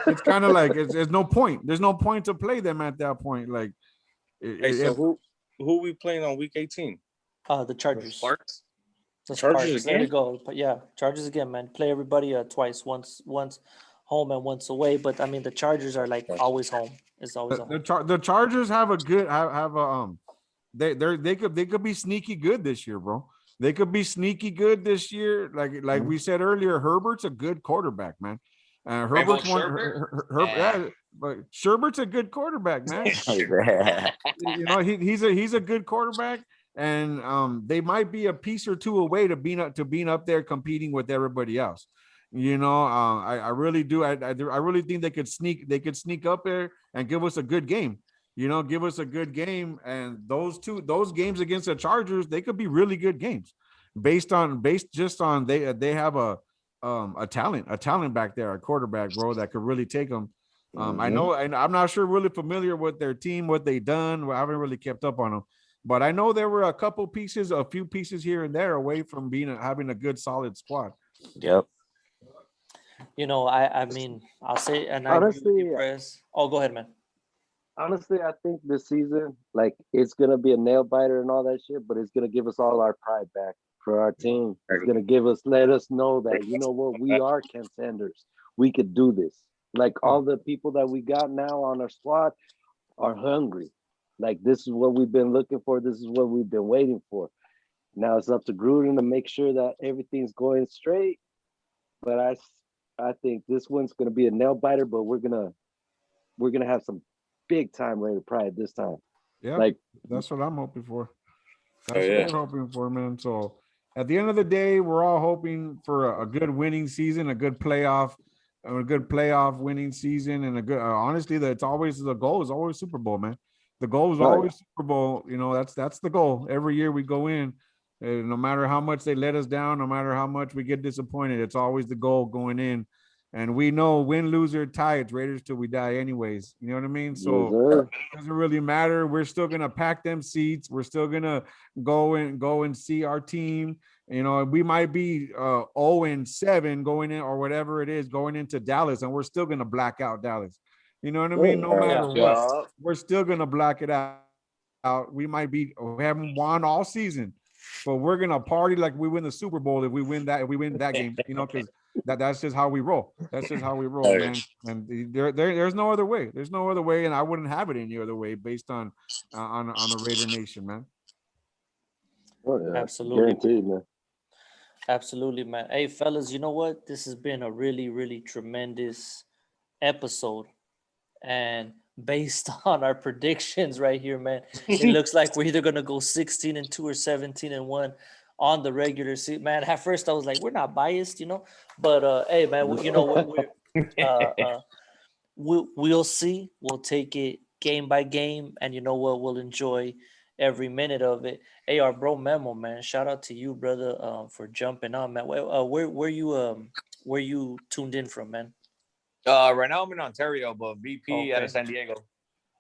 It's kind of like there's no point. There's no point to play them at that point. Like, so who we playing on week 18? The Chargers. Sparks. The Chargers Sparks. again? There you go. But yeah, Chargers again, man. Play everybody twice. Once home and once away. But I mean, the Chargers are like always home. It's always home. The Chargers have a good they could be sneaky good this year, bro. They could be sneaky good this year. Like we said earlier, Herbert's a good quarterback, man. Herbert's but Sherbert's a good quarterback, man. You know, he's a good quarterback, and they might be a piece or two away to being up there competing with everybody else. You know, I really do. I really think they could sneak up there and give us a good game. You know, give us a good game, and those games against the Chargers, they could be really good games, based just on they have a talent back there, a quarterback, bro, that could really take them. I know, and I'm not sure really familiar with their team, what they done. I haven't really kept up on them, but I know there were a few pieces here and there away from having a good solid squad. Yep. You know, I mean, I'll say, and honestly, oh, go ahead, man. Honestly, I think this season, like, it's gonna be a nail biter and all that shit, but it's gonna give us all our pride back for our team. It's gonna let us know that, you know what, we are contenders. We could do this. Like, all the people that we got now on our squad are hungry. Like, this is what we've been looking for. This is what we've been waiting for. Now it's up to Gruden to make sure that everything's going straight. But I think this one's gonna be a nail biter, but we're gonna have some big time Raider pride this time. Yeah, like, that's what I'm hoping for. That's what we're hoping for, man. So at the end of the day, we're all hoping for a good winning season, a good playoff. a good playoff winning season and a good. Honestly, that's always the goal. Is always Super Bowl, man. The goal is Right. always Super Bowl. You know, that's the goal. Every year we go in, no matter how much they let us down, no matter how much we get disappointed, it's always the goal going in. And we know win, lose, or tie, it's Raiders till we die, anyways. You know what I mean? Yes, So sir. it doesn't really matter. We're still gonna pack them seats. We're still gonna go and see our team. You know, we might be 0-7 going in or whatever it is going into Dallas, and we're still gonna black out Dallas. You know what I mean? No Right. matter Yeah. what, we're still gonna black it out. We might be we haven't won all season, but we're gonna party like we win the Super Bowl if we win that game. You know, because that's just how we roll. That's just how we roll, man. And there's no other way. There's no other way, and I wouldn't have it any other way based on the Raider Nation, man. Oh, yeah. Absolutely. Guaranteed, man. Absolutely, man. Hey, fellas, you know what? This has been a really, really tremendous episode. And based on our predictions right here, man, it looks like we're either going to go 16-2 or 17-1 on the regular season. Man, at first I was like, we're not biased, you know? But, hey, man, you know what? We'll see. We'll take it game by game. And you know what? We'll enjoy every minute of it. Hey, our bro Memo, man, shout out to you, brother, for jumping on, man. Where you tuned in from, man? Right now I'm in Ontario, but VP out Okay. of San Diego.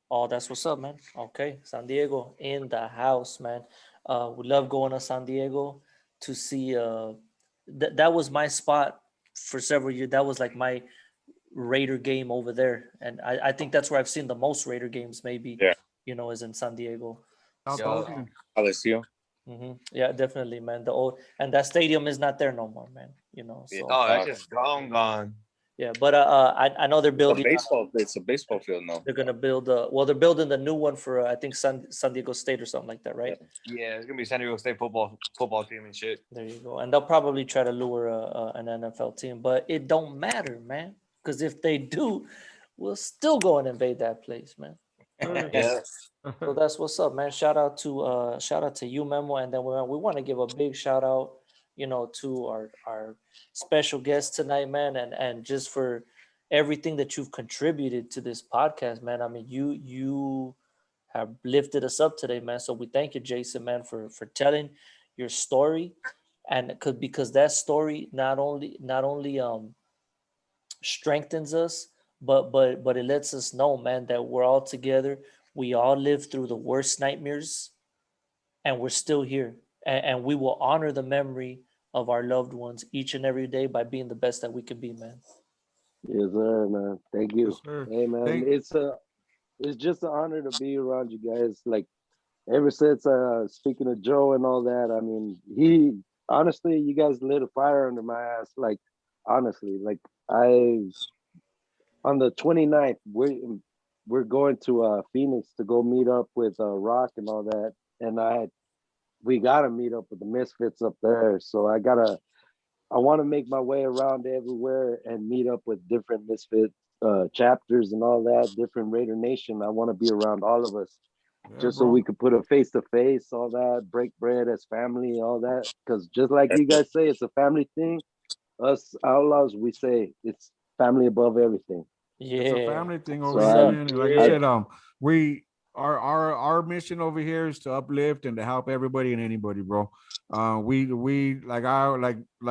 Oh, that's what's up, man. Okay, San Diego in the house, man. We love going to San Diego to see. That was my spot for several years. That was like my Raider game over there, and I think that's where I've seen the most Raider games. Maybe, Yeah. you know, is in San Diego. South So, Oakland. Alessio. yeah, definitely, man. The old and that stadium is not there no more, man. You know, so Oh, that's just gone. yeah. But I know they're building. It's a baseball field now. They're gonna build. They're building the new one for I think San Diego State or something like that, right? Yeah, it's gonna be San Diego State football team and shit. There you go. And they'll probably try to lure an NFL team, but it don't matter, man. Because if they do, we'll still go and invade that place, man. Yeah. So that's what's up, man. Shout out to you, Memo, and then we want to give a big shout out, you know, to our special guest tonight, man, and just for everything that you've contributed to this podcast, man. I mean, you have lifted us up today, man. So we thank you, Jason, man, for telling your story, and because that story not only strengthens us, but it lets us know, man, that we're all together. We all lived through the worst nightmares, and we're still here. And we will honor the memory of our loved ones each and every day by being the best that we can be, man. Yes, sir, man. Thank you. Yes, sir. Hey, man, it's just an honor to be around you guys. Like, ever since speaking of Joe and all that, I mean, he honestly, you guys lit a fire under my ass. Like, honestly, like on the 29th, we're going to Phoenix to go meet up with Rock and all that, and we gotta meet up with the Misfits up there. So I want to make my way around everywhere and meet up with different Misfit chapters and all that, different Raider Nation. I want to be around all of us, just so we could put a face to face, all that, break bread as family, all that. Because just like you guys say, it's a family thing. Us Outlaws, we say it's family above everything. Yeah, It's a family thing over So here, man. And like I said, we our mission over here is to uplift and to help everybody and anybody, bro. We like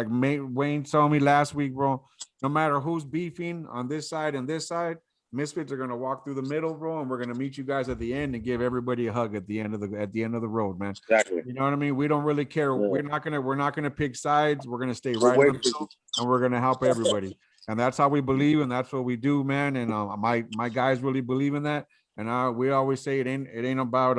Wayne told me last week, bro. No matter who's beefing on this side and this side, Misfits are gonna walk through the middle, bro, and we're gonna meet you guys at the end and give everybody a hug at the end of the road, man. Exactly. You know what I mean? We don't really care. Yeah. We're not gonna pick sides. We're gonna stay right in the middle, and we're gonna help everybody. And that's how we believe, and that's what we do, man. And my guys really believe in that. And we always say it ain't about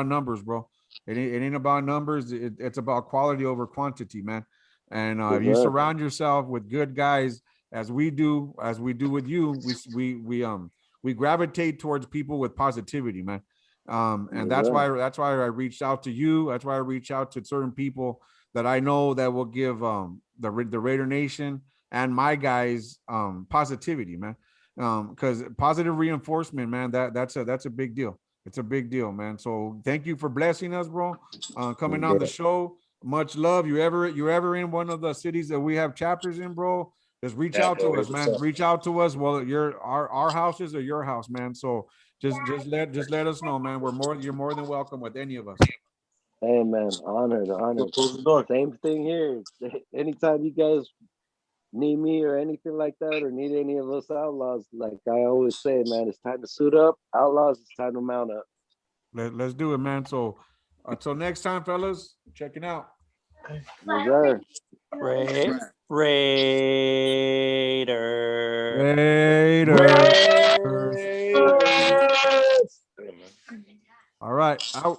numbers, bro. It ain't about numbers. It's about quality over quantity, man. And if you surround yourself with good guys, as we do with you, we gravitate towards people with positivity, man. And that's why I reached out to you. That's why I reach out to certain people that I know that will give the Raider Nation and my guys positivity, man. Because positive reinforcement, man, that's a big deal. It's a big deal, man. So thank you for blessing us, bro. Coming on the show. Much love. You ever in one of the cities that we have chapters in, bro? Just reach Yeah, out to bro, us, what's man. up? Reach out to us. Well, our houses or your house, man. So just let us know, man. You're more than welcome with any of us. Hey man, honored. Close the door. Same thing here. Anytime you guys need me or anything like that, or need any of us outlaws, like I always say, man, it's time to suit up. Outlaws, it's time to mount up. Let's do it, man. So until next time, fellas, checking out. Yes, sir. Raider. Later. Yeah, man. All right, out.